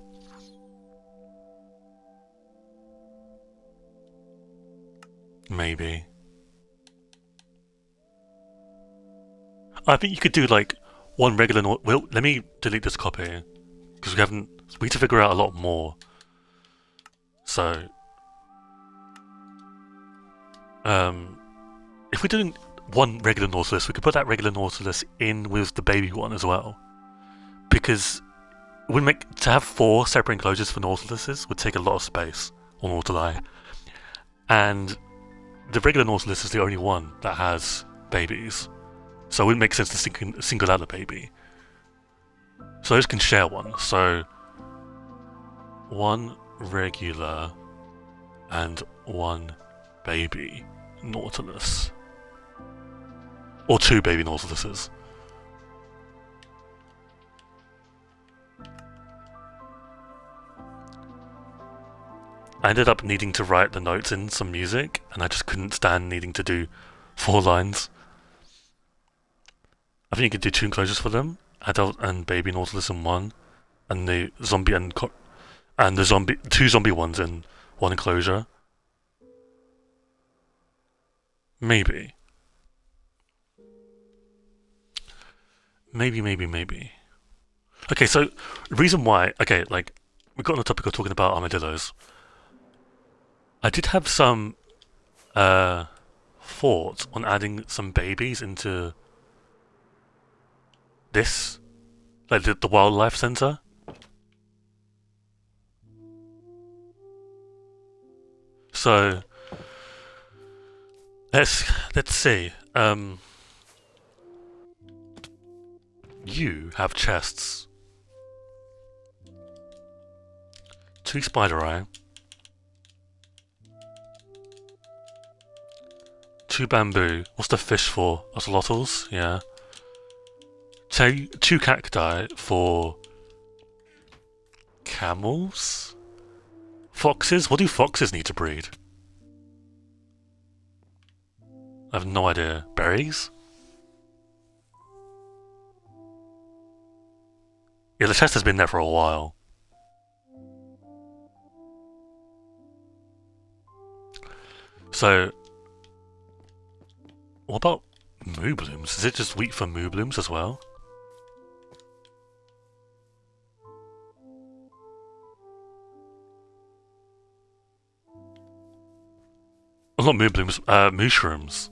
Maybe. I think you could do like one regular nautilus. Well, let me delete this copy because we need to figure out a lot more. So, if we're doing one regular nautilus, we could put that regular nautilus in with the baby one as well, because it would make to have 4 separate enclosures for nautiluses would take a lot of space on nautili, and the regular nautilus is the only one that has babies, so it wouldn't make sense to single out the baby. So those can share one. So one regular and one baby nautilus, or 2 baby nautiluses. I ended up needing to write the notes in some music, and I just couldn't stand needing to do 4 lines. I think you could do 2 enclosures for them, adult and baby nautilus in one, and the zombie and the zombie 2 zombie ones in one enclosure. Maybe. Maybe. Okay, so the reason why, okay, like we got on the topic of talking about armadillos. I did have some thoughts on adding some babies into this, like the wildlife center. So let's see. You have chests, 2 spider eye, 2 bamboo. What's the fish for? Ocelotls? Yeah. 2 cacti for camels? Foxes? What do foxes need to breed? I have no idea. Berries? Yeah, the chest has been there for a while. So, what about moo blooms? Is it just wheat for moo blooms as well? Oh, not moo blooms, mushrooms.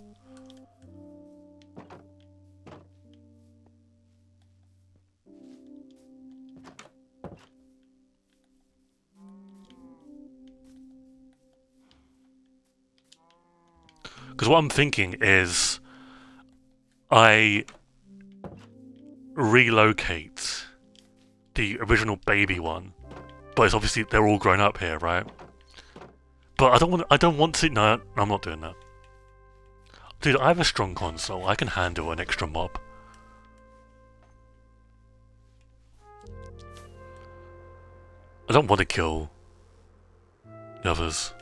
Because what I'm thinking is I relocate the original baby one, but it's obviously they're all grown up here, right? But I don't want. I don't want to. No, I'm not doing that, dude. I have a strong console. I can handle an extra mob. I don't want to kill the others.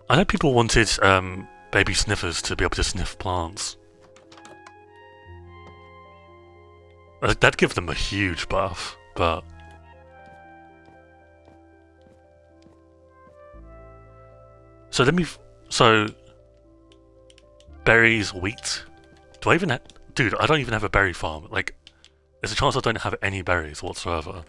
I know people wanted baby sniffers to be able to sniff plants. That'd give them a huge buff, but... So let me... So... Berries, wheat... Do I even have... Dude, I don't even have a berry farm. Like, there's a chance I don't have any berries whatsoever.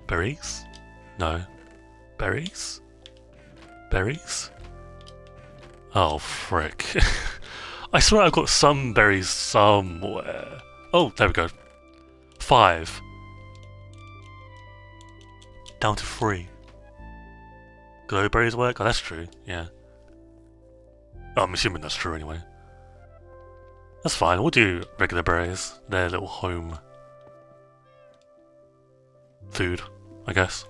Berries? No. Berries? Berries? Oh, frick. I swear I've got some berries somewhere. Oh, there we go. 5. Down to 3. Glow berries work? Oh, that's true, yeah. Oh, I'm assuming that's true anyway. That's fine, we'll do regular berries. Their little home food, I guess.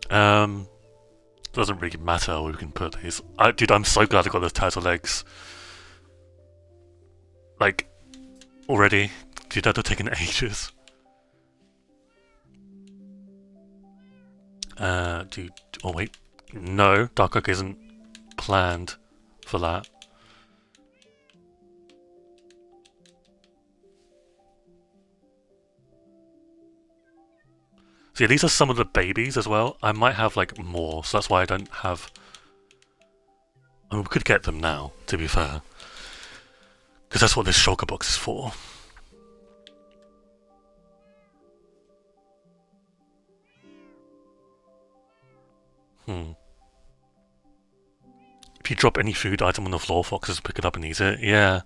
Doesn't really matter where we can put these. Dude, I'm so glad I got those turtle legs. Like, already. Dude, that would have taken ages. Dude, oh wait. No, Dark Oak isn't planned for that. So yeah, these are some of the babies as well. I might have like more, so that's why I don't have... I mean, we could get them now, to be fair. Because that's what this shulker box is for. If you drop any food item on the floor, foxes pick it up and eat it. Yeah.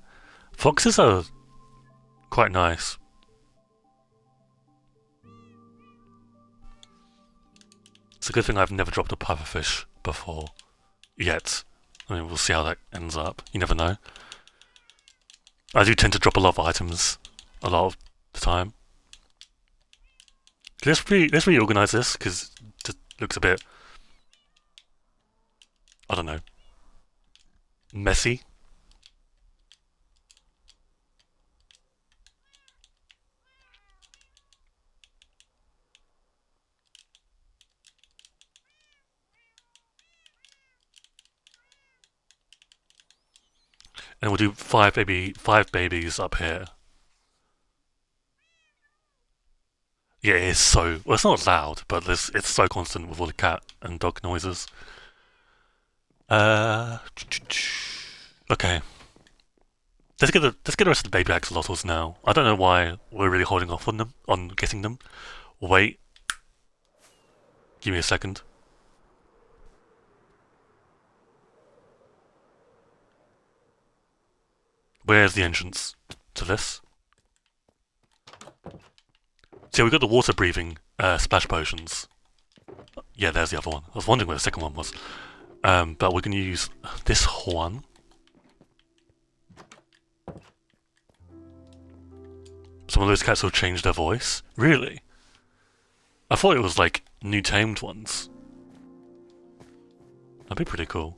Foxes are quite nice. It's a good thing I've never dropped a pufferfish before. Yet. I mean, we'll see how that ends up. You never know. I do tend to drop a lot of items a lot of the time. Let's reorganize this, because it just looks a bit... I don't know. Messy. And we'll do 5 babies up here. Yeah, it is so... Well, it's not loud, but it's so constant with all the cat and dog noises. Okay. Let's get the rest of the baby axolotls now. I don't know why we're really holding off on them, on getting them. Wait. Give me a second. Where's the entrance to this? So we got the water breathing splash potions. Yeah, there's the other one. I was wondering where the second one was. But we're going to use this one. Some of those cats will change their voice. Really? I thought it was like new tamed ones. That'd be pretty cool.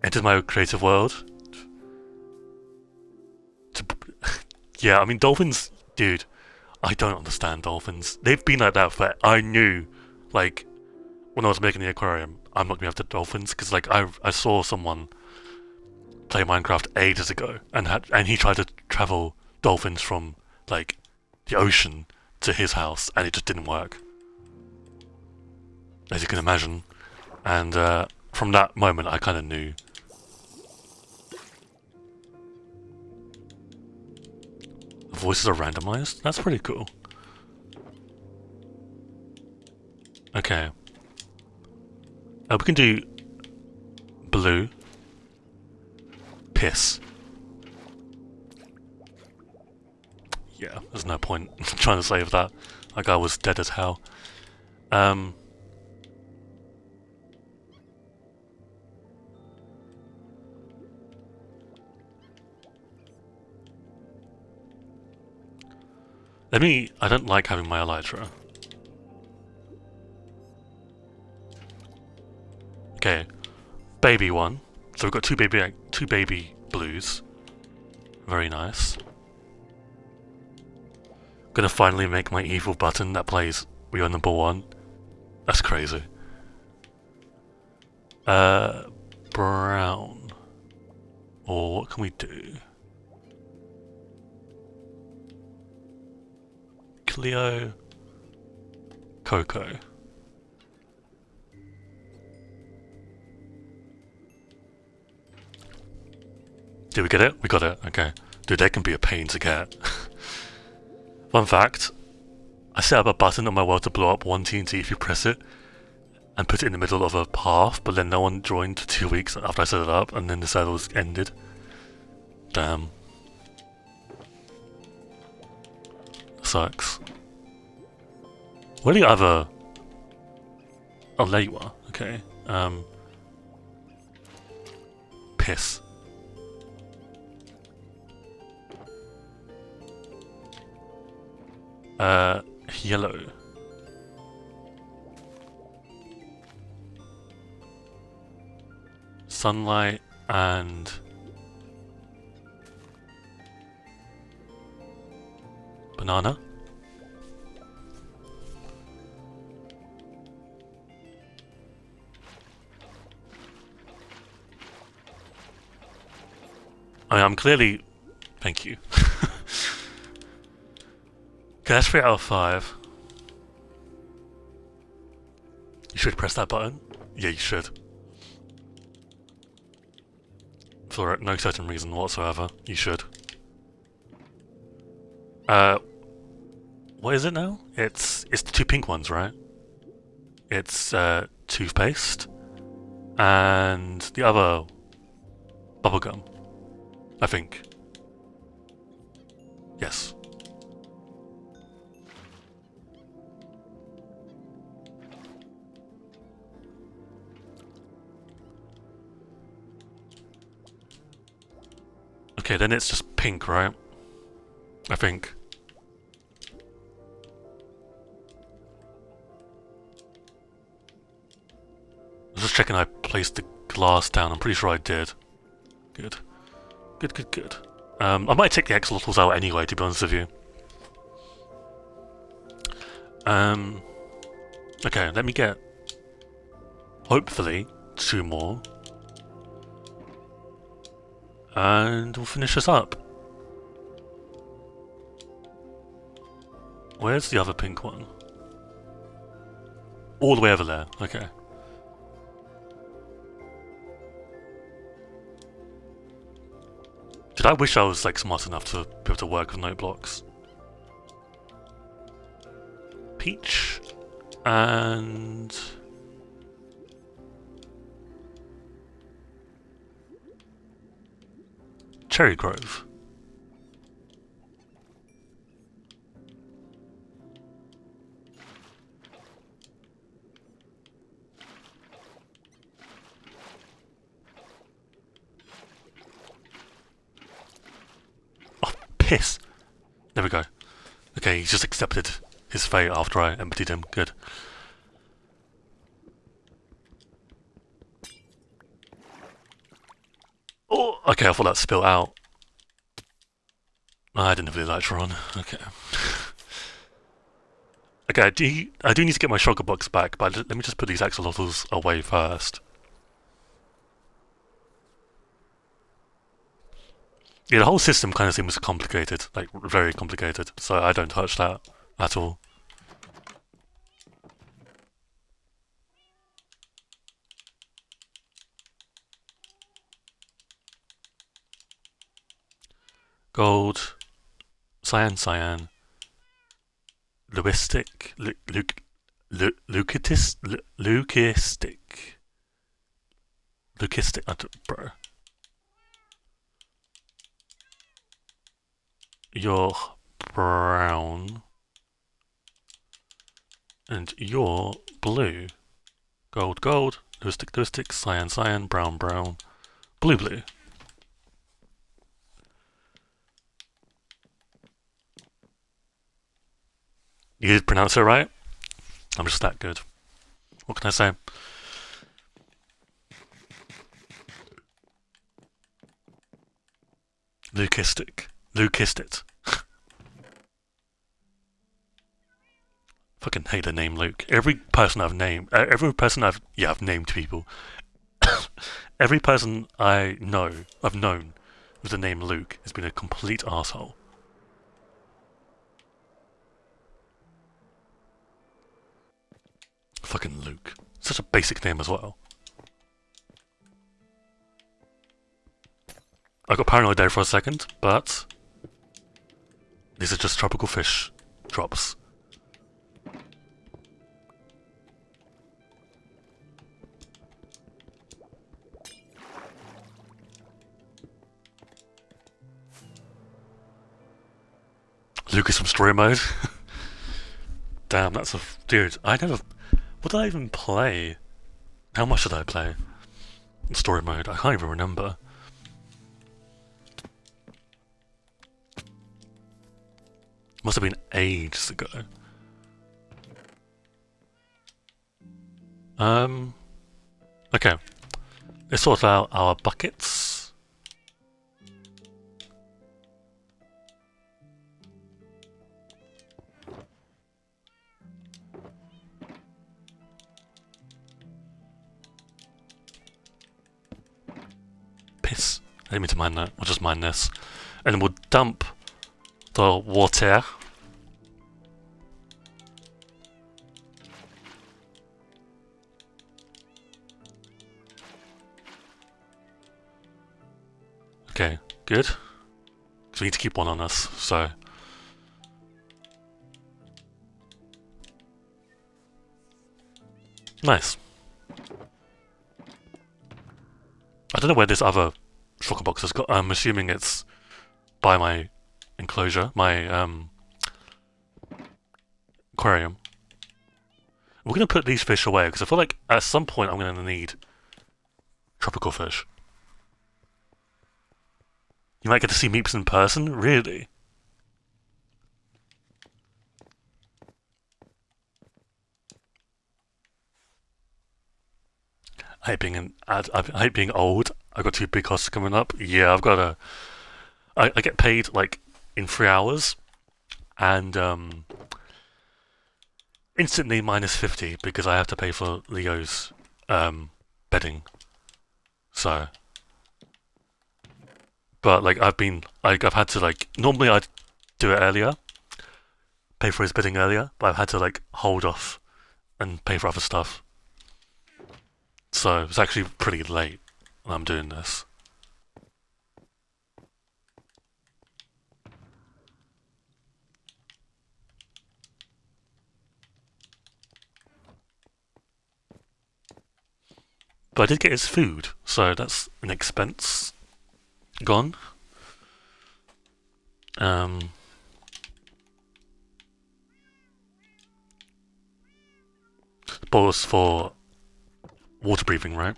Entered my creative world. Yeah, I mean, dolphins, dude, I don't understand dolphins. They've been like that for... I knew, like, when I was making the aquarium, I'm not going to have the dolphins, because, like, I saw someone play Minecraft ages ago, and he tried to travel dolphins from, like, the ocean to his house, and it just didn't work. As you can imagine. And from that moment, I kind of knew. voices are randomized? That's pretty cool. Okay. We can do blue. Piss. Yeah, there's no point trying to save that. That guy was dead as hell. I don't like having my elytra. Okay, baby one. So we've got two baby blues. Very nice. Gonna finally make my evil button that plays we are number one. That's crazy. Brown. Or what can we do? Cleo. Coco. Did we get it? We got it, okay. Dude, they can be a pain to get. Fun fact, I set up a button on my world to blow up one TNT if you press it, and put it in the middle of a path, but then no one joined 2 weeks after I set it up, and then the servers ended. Damn. Sucks. Where do you have a... Oh, there you are. Okay. Piss. Yellow. Sunlight and... banana? I'm clearly... Thank you. Okay, that's 3 out of 5. You should press that button. Yeah, you should. For no certain reason whatsoever, you should. What is it now? It's the two pink ones, right? It's toothpaste and the other bubblegum, I think. Yes. Okay, then it's just pink, right? I think. I'm just checking I placed the glass down. I'm pretty sure I did. Good. Good. I might take the axolotls out anyway, to be honest with you. Okay, let me get... hopefully 2 more. And we'll finish this up. Where's the other pink one? All the way over there, okay. Did I wish I was like smart enough to be able to work with note blocks? Peach and... Cherry Grove. Oh, piss! There we go. Okay, he's just accepted his fate after I emptied him. Good. Oh, okay, I thought that spilled out. I didn't have the elytra on. Okay. Okay, I do need to get my shulker box back, but let me just put these axolotls away first. Yeah, the whole system kind of seems complicated, like very complicated, so I don't touch that at all. Gold, Cyan. Leucistic. Leucistic. Bro. You're brown. And you're blue. Gold. Leucistic. Cyan. Brown. Blue. You did pronounce it right? I'm just that good. What can I say? Leucistic. Fucking hate the name Luke. Every person I've named people. Every person I've known with the name Luke has been a complete asshole. Fucking Luke. Such a basic name as well. I got paranoid there for a second, but these are just tropical fish drops. Lucas from story mode. Damn, that's a dude. What did I even play? How much did I play in story mode? I can't even remember. Must have been ages ago. Okay. Let's sort out our buckets. Piss. I didn't mean to mine that. I'll just mine this. And then we'll dump the water. Okay, good. So we need to keep one on us, so. Nice. I don't know where this other shulker box has got. I'm assuming it's by my enclosure, my aquarium. We're gonna put these fish away because I feel like at some point I'm gonna need tropical fish. You might get to see Meeps in person? Really? I hate being old. I've got 2 big costs coming up. Yeah, I've got a... I get paid, like, in 3 hours. And, instantly minus 50 because I have to pay for Leo's, bedding. So... But like I've had to like normally I'd do it earlier, pay for his bidding earlier, but I've had to like hold off and pay for other stuff. So it's actually pretty late when I'm doing this. But I did get his food, so that's an expense gone. Bottles for water breathing, right?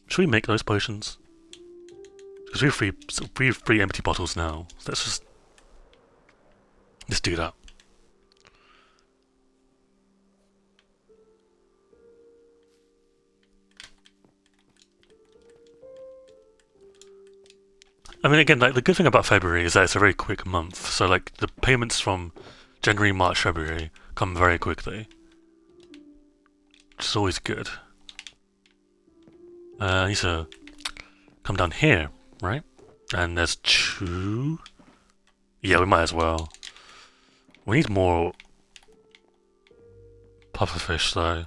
Should we make those potions? Because we have 3 empty bottles now. So let's do that. I mean, again, like the good thing about February is that it's a very quick month. So, like, the payments from January, March, February come very quickly, which is always good. I need to come down here, right? And there's 2. Yeah, we might as well. We need more pufferfish, though.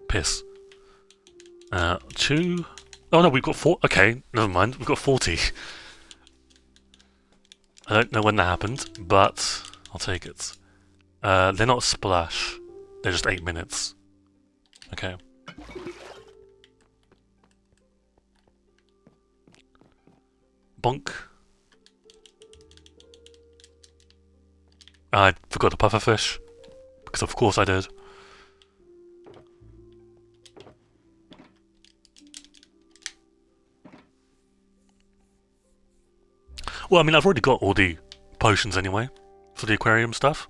Piss. 2. Oh no, we've got four. Okay, never mind. We've got 40. I don't know when that happened, but I'll take it. They're not splash. They're just 8 minutes. Okay. Bonk. I forgot the pufferfish. Because of course I did. Well, I mean, I've already got all the potions anyway for the aquarium stuff.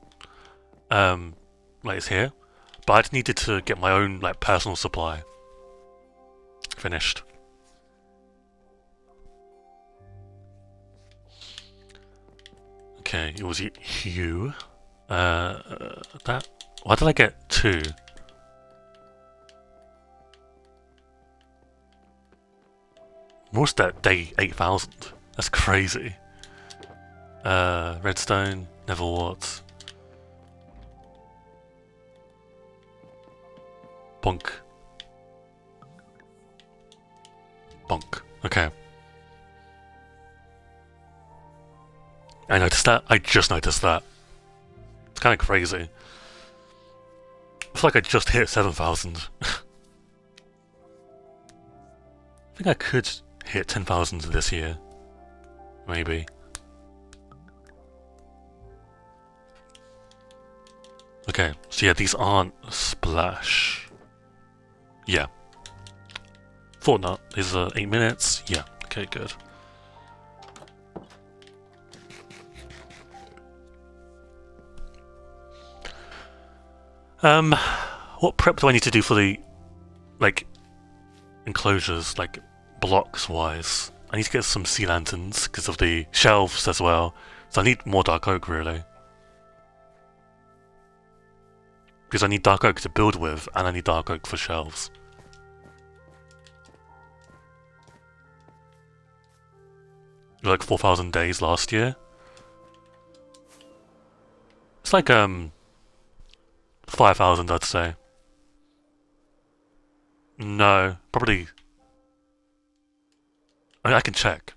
Like it's here, but I just needed to get my own like personal supply finished. Okay, it was you. That. Why did I get 2? What's that? Day 8,000. That's crazy. Redstone, Neville Watts. Bonk. Bonk. Okay. I noticed that. I just noticed that. It's kind of crazy. I feel like I just hit 7,000. I think I could hit 10,000 this year. Maybe. Okay, so yeah, these aren't splash. Yeah. Thought not. These are 8 minutes. Yeah, okay, good. What prep do I need to do for the, like, enclosures, like, blocks-wise? I need to get some sea lanterns, because of the shelves as well. So I need more dark oak, really. Because I need dark oak to build with, and I need dark oak for shelves. Like 4,000 days last year. It's like, 5,000, I'd say. No, probably. I mean, I can check.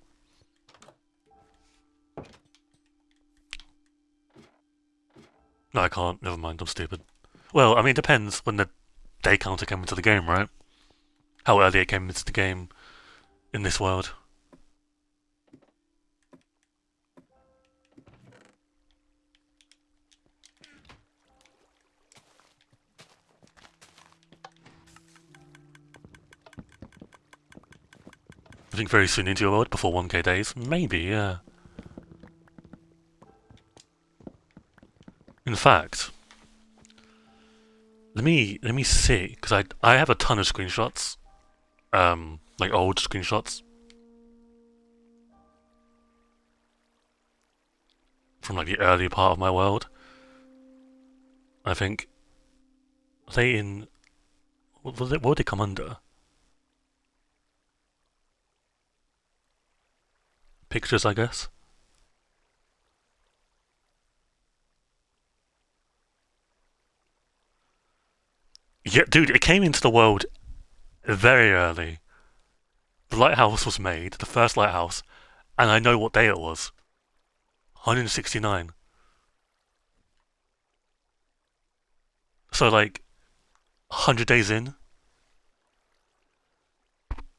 No, I can't. Never mind, I'm stupid. Well, I mean, it depends when the day counter came into the game, right? How early it came into the game in this world. I think very soon into your world, before 1k days. Maybe, yeah. In fact, let me see, because I have a ton of screenshots, like old screenshots from like the early part of my world. I think are they in what would they come under? Pictures, I guess. Yeah, dude, it came into the world very early. The lighthouse was made, the first lighthouse, and I know what day it was. 169. So like 100 days in.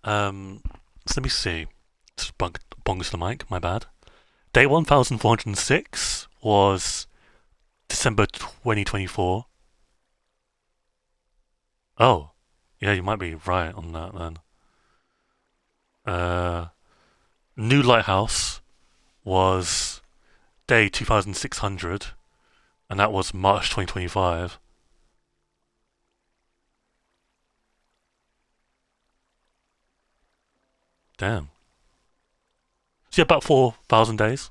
So let me see. Just bongs the mic, my bad. Day 1406 was December 2024. Oh, yeah, you might be right on that then. New lighthouse was day 2600, and that was March 2025. Damn. So yeah, about 4,000 days.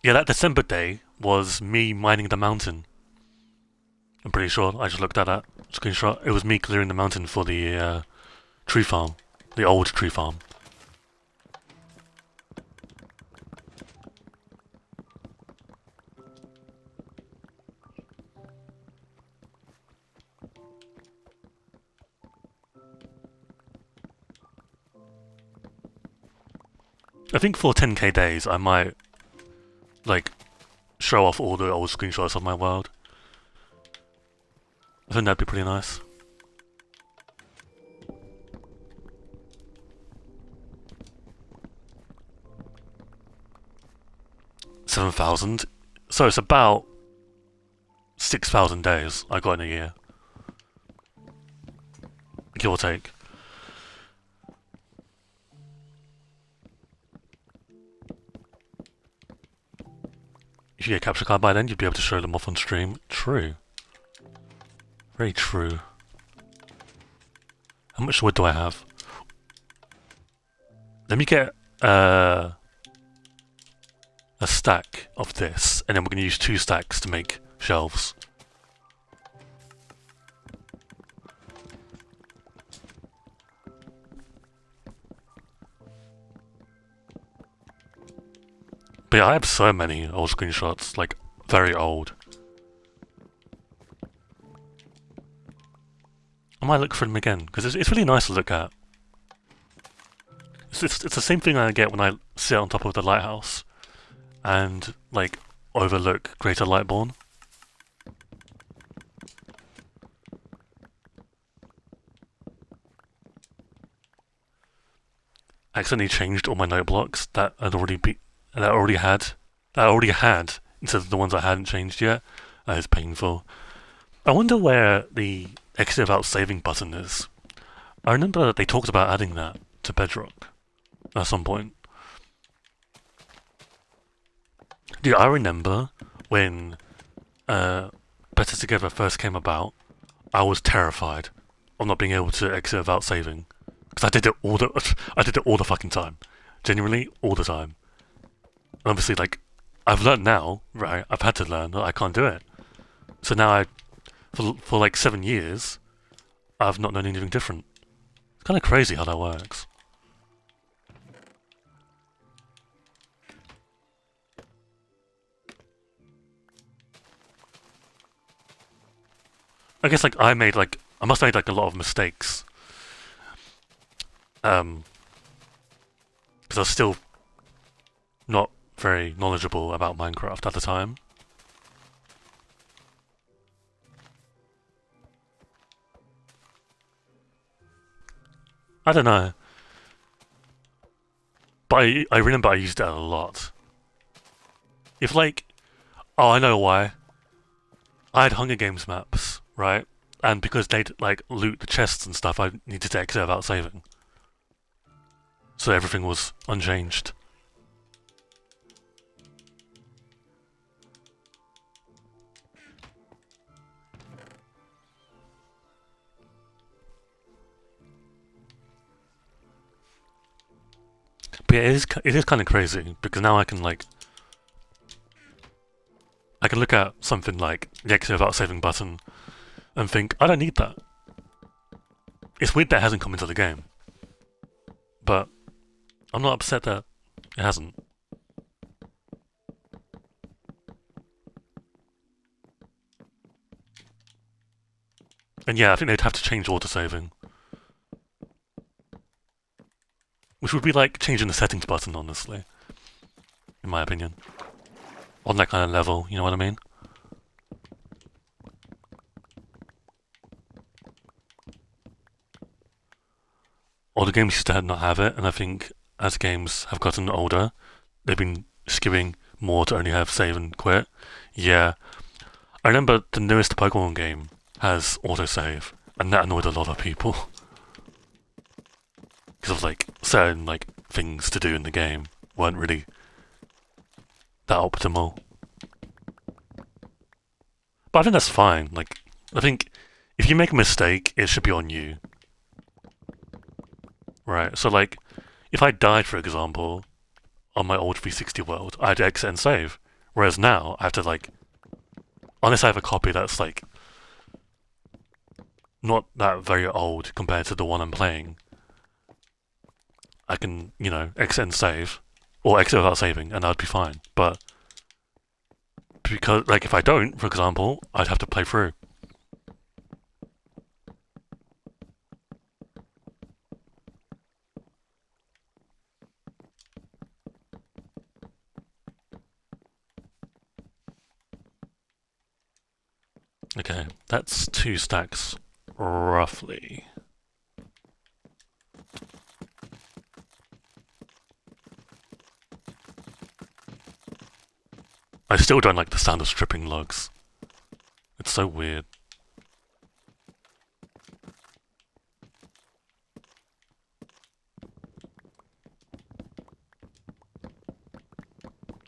Yeah, that December day was me mining the mountain. I'm pretty sure. I just looked at that screenshot. It was me clearing the mountain for the tree farm. The old tree farm. I think for 10k days, I might like show off all the old screenshots of my world. I think that'd be pretty nice. 7,000. So it's about 6,000 days I got in a year. Give or take. If you get a capture card by then, you'd be able to show them off on stream. True. Very true. How much wood do I have? Let me get a stack of this, and then we're going to use 2 stacks to make shelves. But yeah, I have so many old screenshots, like, very old. I might look for them again, because it's really nice to look at. It's the same thing I get when I sit on top of the lighthouse and, like, overlook Greater Lightbourne. I accidentally changed all my note blocks that I already had instead of the ones I hadn't changed yet. That is painful. I wonder where the exit without saving button is. I remember they talked about adding that to Bedrock at some point. Dude, I remember when Better Together first came about, I was terrified of not being able to exit without saving. Because I did it all the fucking time. Genuinely, all the time. And obviously, like, I've learned now, right? I've had to learn that I can't do it. So now for like 7 years, I've not known anything different. It's kind of crazy how that works. I guess like I must have made like a lot of mistakes. Because I was still not very knowledgeable about Minecraft at the time. I don't know. But I remember I used it a lot. If like, oh, I know why. I had Hunger Games maps, right? And because they'd like loot the chests and stuff, I needed to exit without saving. So everything was unchanged. But yeah, it is kind of crazy because now I can like I can look at something like the exit without saving button and think I don't need that. It's weird that it hasn't come into the game, but I'm not upset that it hasn't. And yeah, I think they'd have to change autosaving, which would be like changing the settings button, honestly, in my opinion. On that kind of level, you know what I mean? Older games used to not have it, and I think as games have gotten older, they've been skewing more to only have save and quit. Yeah. I remember the newest Pokemon game has autosave, and that annoyed a lot of people. Because of like certain like things to do in the game weren't really that optimal. But I think that's fine. Like, I think if you make a mistake, it should be on you. Right, so like, if I died, for example, on my old 360 world, I'd exit and save. Whereas now, I have to like, unless I have a copy that's like, not that very old compared to the one I'm playing, I can, you know, exit and save, or exit without saving, and I'd be fine. But, because, like, if I don't, for example, I'd have to play through. Okay, that's 2 stacks, roughly. I still don't like the sound of stripping logs. It's so weird.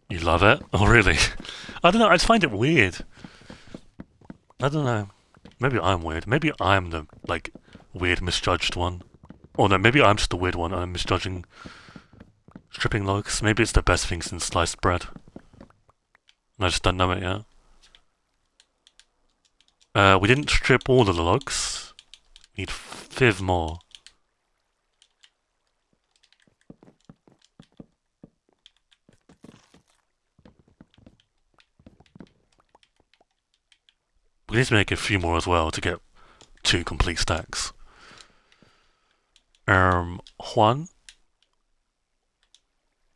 You love it? Oh, really? I don't know, I just find it weird. I don't know. Maybe I'm weird. Maybe I'm the, like, weird, misjudged one. Or no, maybe I'm just the weird one and I'm misjudging stripping logs. Maybe it's the best thing since sliced bread. And I just don't know it yet. We didn't strip all of the logs. Need 5 more. We need to make a few more as well to get 2 complete stacks. 1,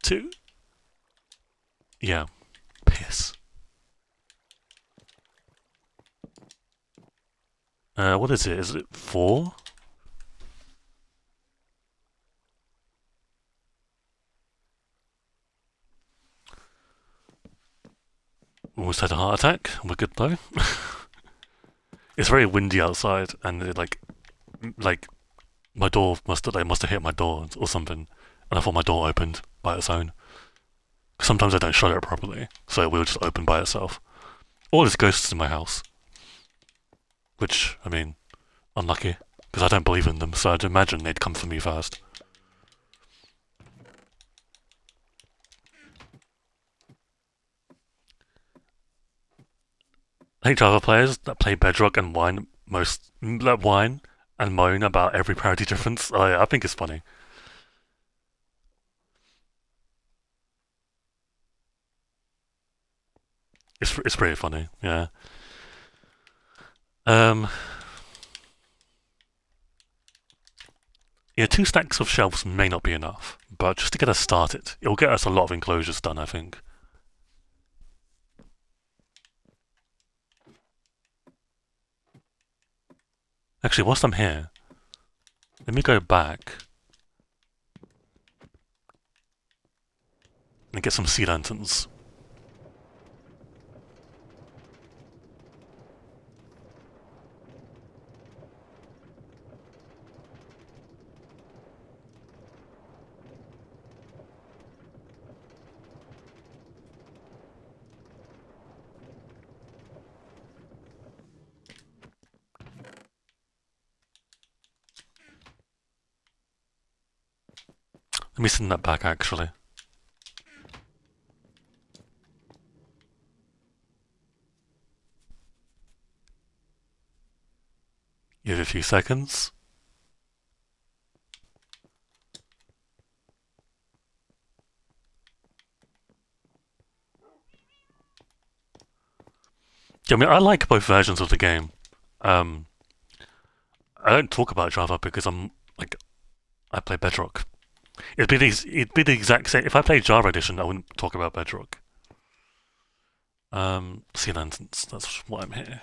2. Yeah. Piss. What is it? Is it 4? Almost had a heart attack. We're good though. It's very windy outside, and it, like my door must have hit my door or something, and I thought my door opened by its own. Sometimes I don't shut it properly, so it will just open by itself. Or there's ghosts in my house, which I mean, unlucky because I don't believe in them, so I'd imagine they'd come for me first. I think Java players that play Bedrock and whine and moan about every priority difference. I think it's funny. It's pretty funny, yeah. Um, yeah, 2 stacks of shelves may not be enough, but just to get us started, it'll get us a lot of enclosures done, I think. Actually, whilst I'm here, let me go back and get some sea lanterns. Let me send that back, actually. Give it a few seconds. Yeah, I mean, I like both versions of the game. Um, I don't talk about Java because I play Bedrock. It'd be the exact same. If I played Java Edition, I wouldn't talk about Bedrock. Sea lanterns. That's why I'm here.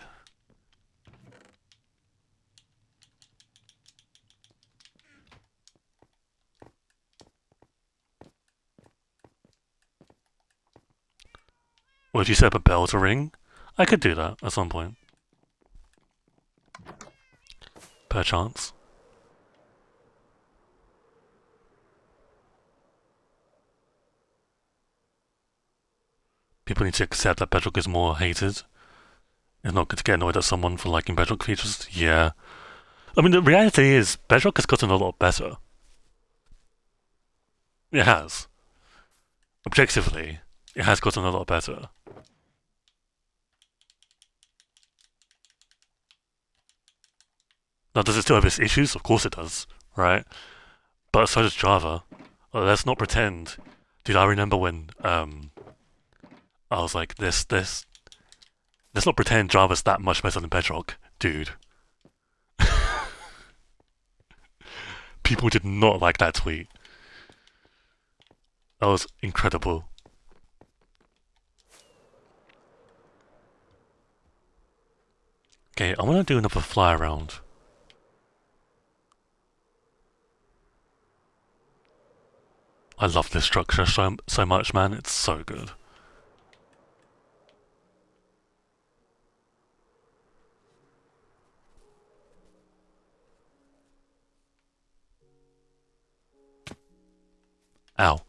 Or if you set up a bell to ring, I could do that at some point. Perchance. People need to accept that Bedrock is more hated. It's not good to get annoyed at someone for liking Bedrock features. Yeah. I mean, the reality is, Bedrock has gotten a lot better. It has. Objectively, it has gotten a lot better. Now, does it still have its issues? Of course it does, right? But so does Java. Let's not pretend. Dude, I remember when I was like, this. Let's not pretend Java's that much better than Bedrock, dude. People did not like that tweet. That was incredible. Okay, I want to do another fly around. I love this structure so much, man. It's so good. Ow.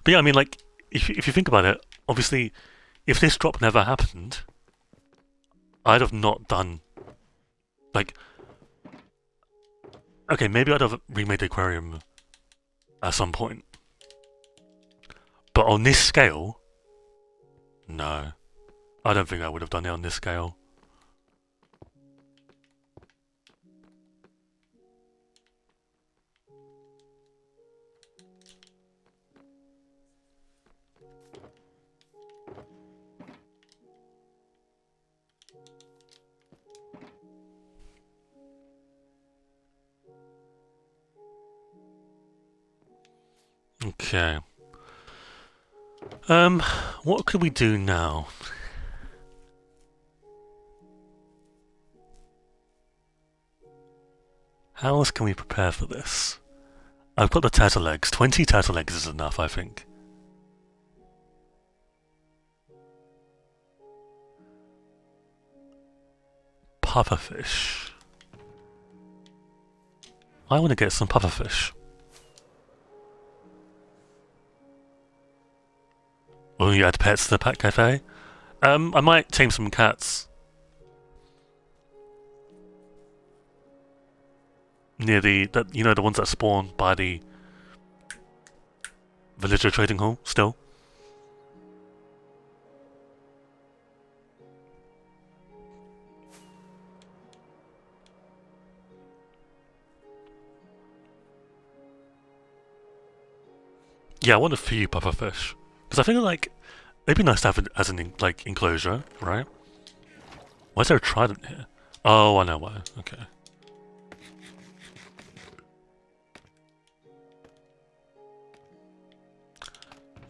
But yeah, I mean, like, if you think about it, obviously, if this drop never happened, I'd have not done, like, okay, maybe I'd have remade the aquarium at some point. But on this scale, no. I don't think I would have done it on this scale. Okay. What could we do now? How else can we prepare for this? I've got the turtle eggs. 20 turtle eggs is enough, I think. Pufferfish. I want to get some pufferfish. Oh, you add pets to the pet cafe? I might tame some cats. Near the ones that spawn by the villager trading hall, still. Yeah, I want a few pufferfish. Because I feel like it'd be nice to have it as an enclosure, right? Why is there a trident here? Oh, I know why. Okay.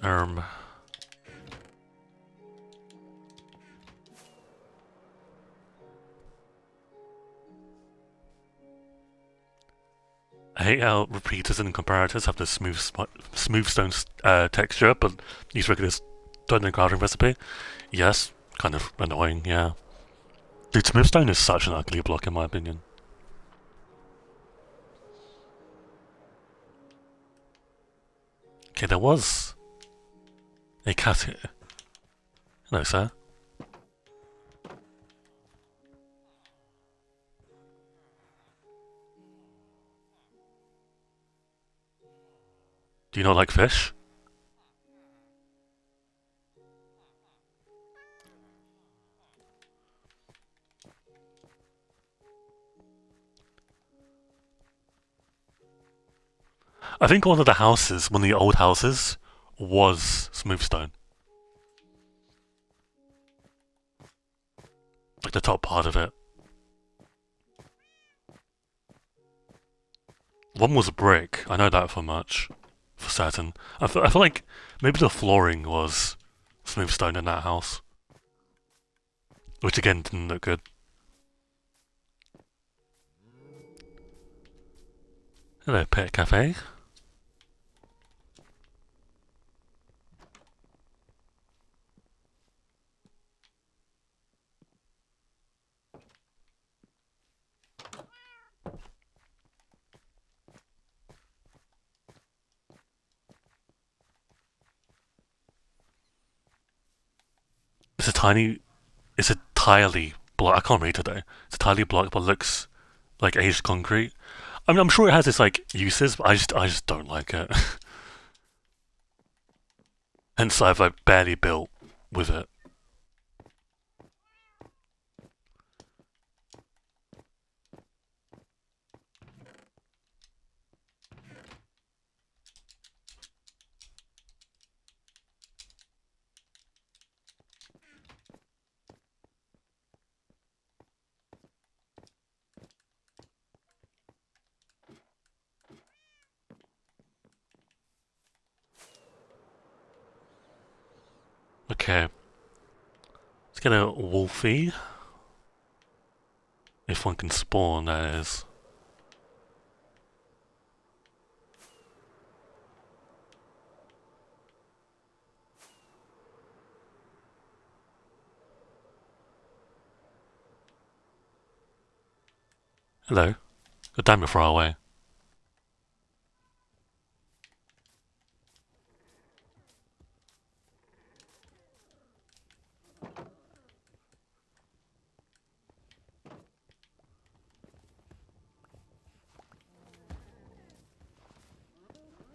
Um. I hate how repeaters and comparators have the smooth stone texture, but use regular stone and carving recipe. Yes, kind of annoying, yeah. Dude, smooth stone is such an ugly block in my opinion. Okay, there was a cat here. Hello, sir. Do you not like fish? I think one of the houses, one of the old houses, was smooth stone. Like the top part of it. One was brick. I know that for much. For certain. I feel like maybe the flooring was smooth stone in that house. Which again didn't look good. Hello, pet cafe. It's a tiny. It's a tiley block. I can't read today. It's a tiley block, but looks like aged concrete. I mean, I'm sure it has its like uses, but I just don't like it. Hence, I've like barely built with it. Okay, let's get a wolfie. If one can spawn, that is. Hello. God damn, you're far away.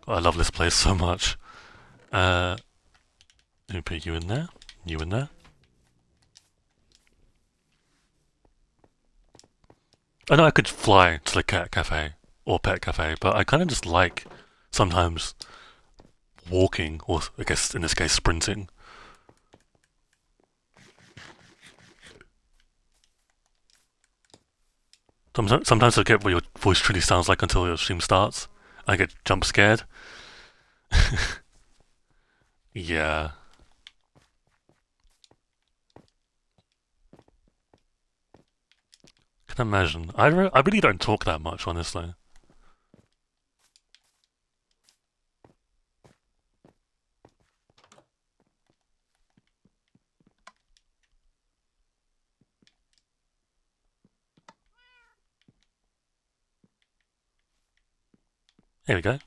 Oh, I love this place so much. Let me put you in there. You in there. I know I could fly to the cat cafe or pet cafe, but I kind of just like sometimes walking, or I guess in this case sprinting. Sometimes I get what your voice truly sounds like until your stream starts. I get jump scared. Yeah. Can imagine. I really don't talk that much, honestly. Here we go.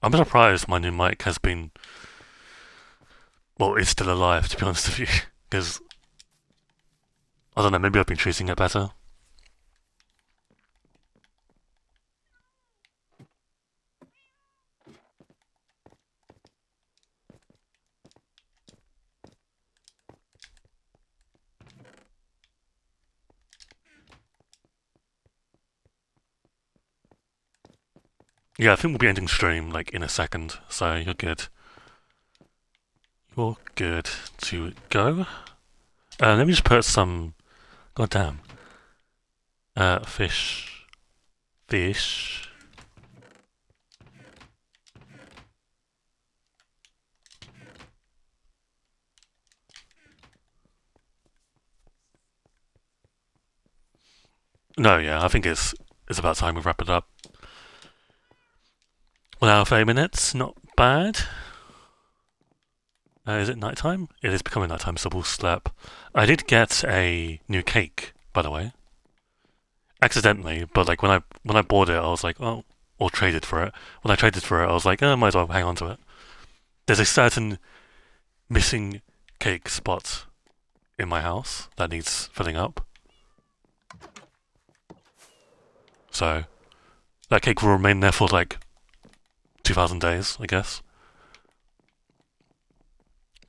I'm surprised my new mic has been, well, it's still alive, to be honest with you. Because, I don't know, maybe I've been treating it better. Yeah, I think we'll be ending stream, like, in a second, so you're good. You're good to go. Let me just put some, goddamn, fish. Fish. No, yeah, I think it's about time we wrap it up. 1 hour 30 minutes, not bad. Is it nighttime? It is becoming nighttime, so we'll sleep. I did get a new cake, by the way, accidentally. But like when I bought it, I was like, oh, or traded for it. When I traded for it, I was like, oh, I might as well hang on to it. There's a certain missing cake spot in my house that needs filling up, so that cake will remain there for like 2,000 days, I guess.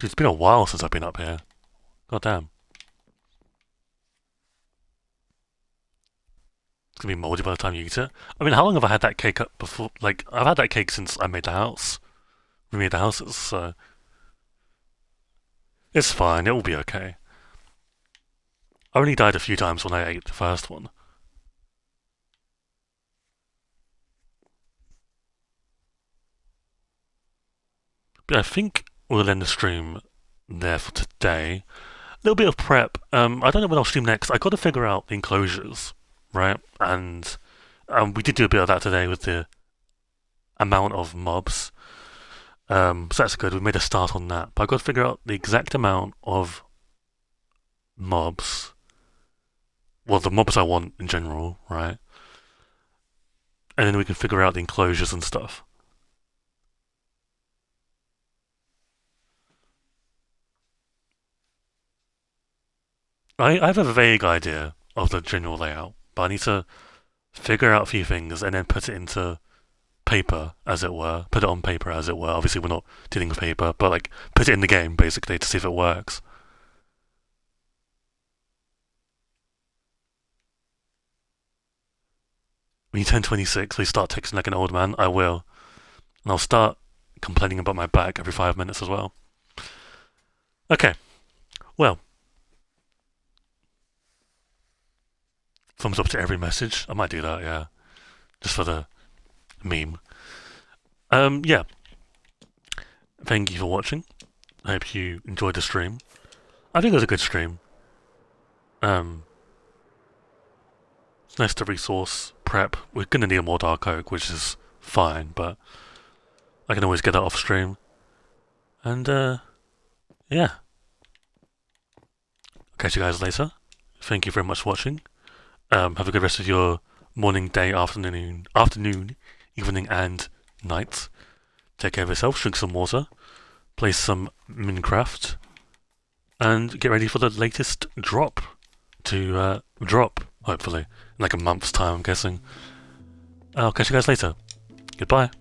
It's been a while since I've been up here. God damn. It's gonna be moldy by the time you eat it. I mean, how long have I had that cake up before? Like, I've had that cake since I made the house. We made the houses, so it's fine. It will be okay. I only died a few times when I ate the first one. But I think we'll end the stream there for today. A little bit of prep. I don't know when I'll stream next. I got to figure out the enclosures, right? And we did do a bit of that today with the amount of mobs. So that's good. We made a start on that. But I've got to figure out the exact amount of mobs. Well, the mobs I want in general, right? And then we can figure out the enclosures and stuff. I have a vague idea of the general layout, but I need to figure out a few things and then put it into paper, as it were. Put it on paper, as it were. Obviously, we're not dealing with paper, but like put it in the game basically to see if it works. When you turn 26, will you start texting like an old man? I will. And I'll start complaining about my back every 5 minutes as well. Okay, well, thumbs up to every message. I might do that, yeah. Just for the meme. Yeah. Thank you for watching. I hope you enjoyed the stream. I think it was a good stream. It's nice to resource prep. We're gonna need more dark oak, which is fine, but I can always get that off stream. And yeah. Catch you guys later. Thank you very much for watching. Have a good rest of your morning, day, afternoon, evening, and night. Take care of yourself. Drink some water. Play some Minecraft. And get ready for the latest drop to drop, hopefully, in like a month's time, I'm guessing. I'll catch you guys later. Goodbye.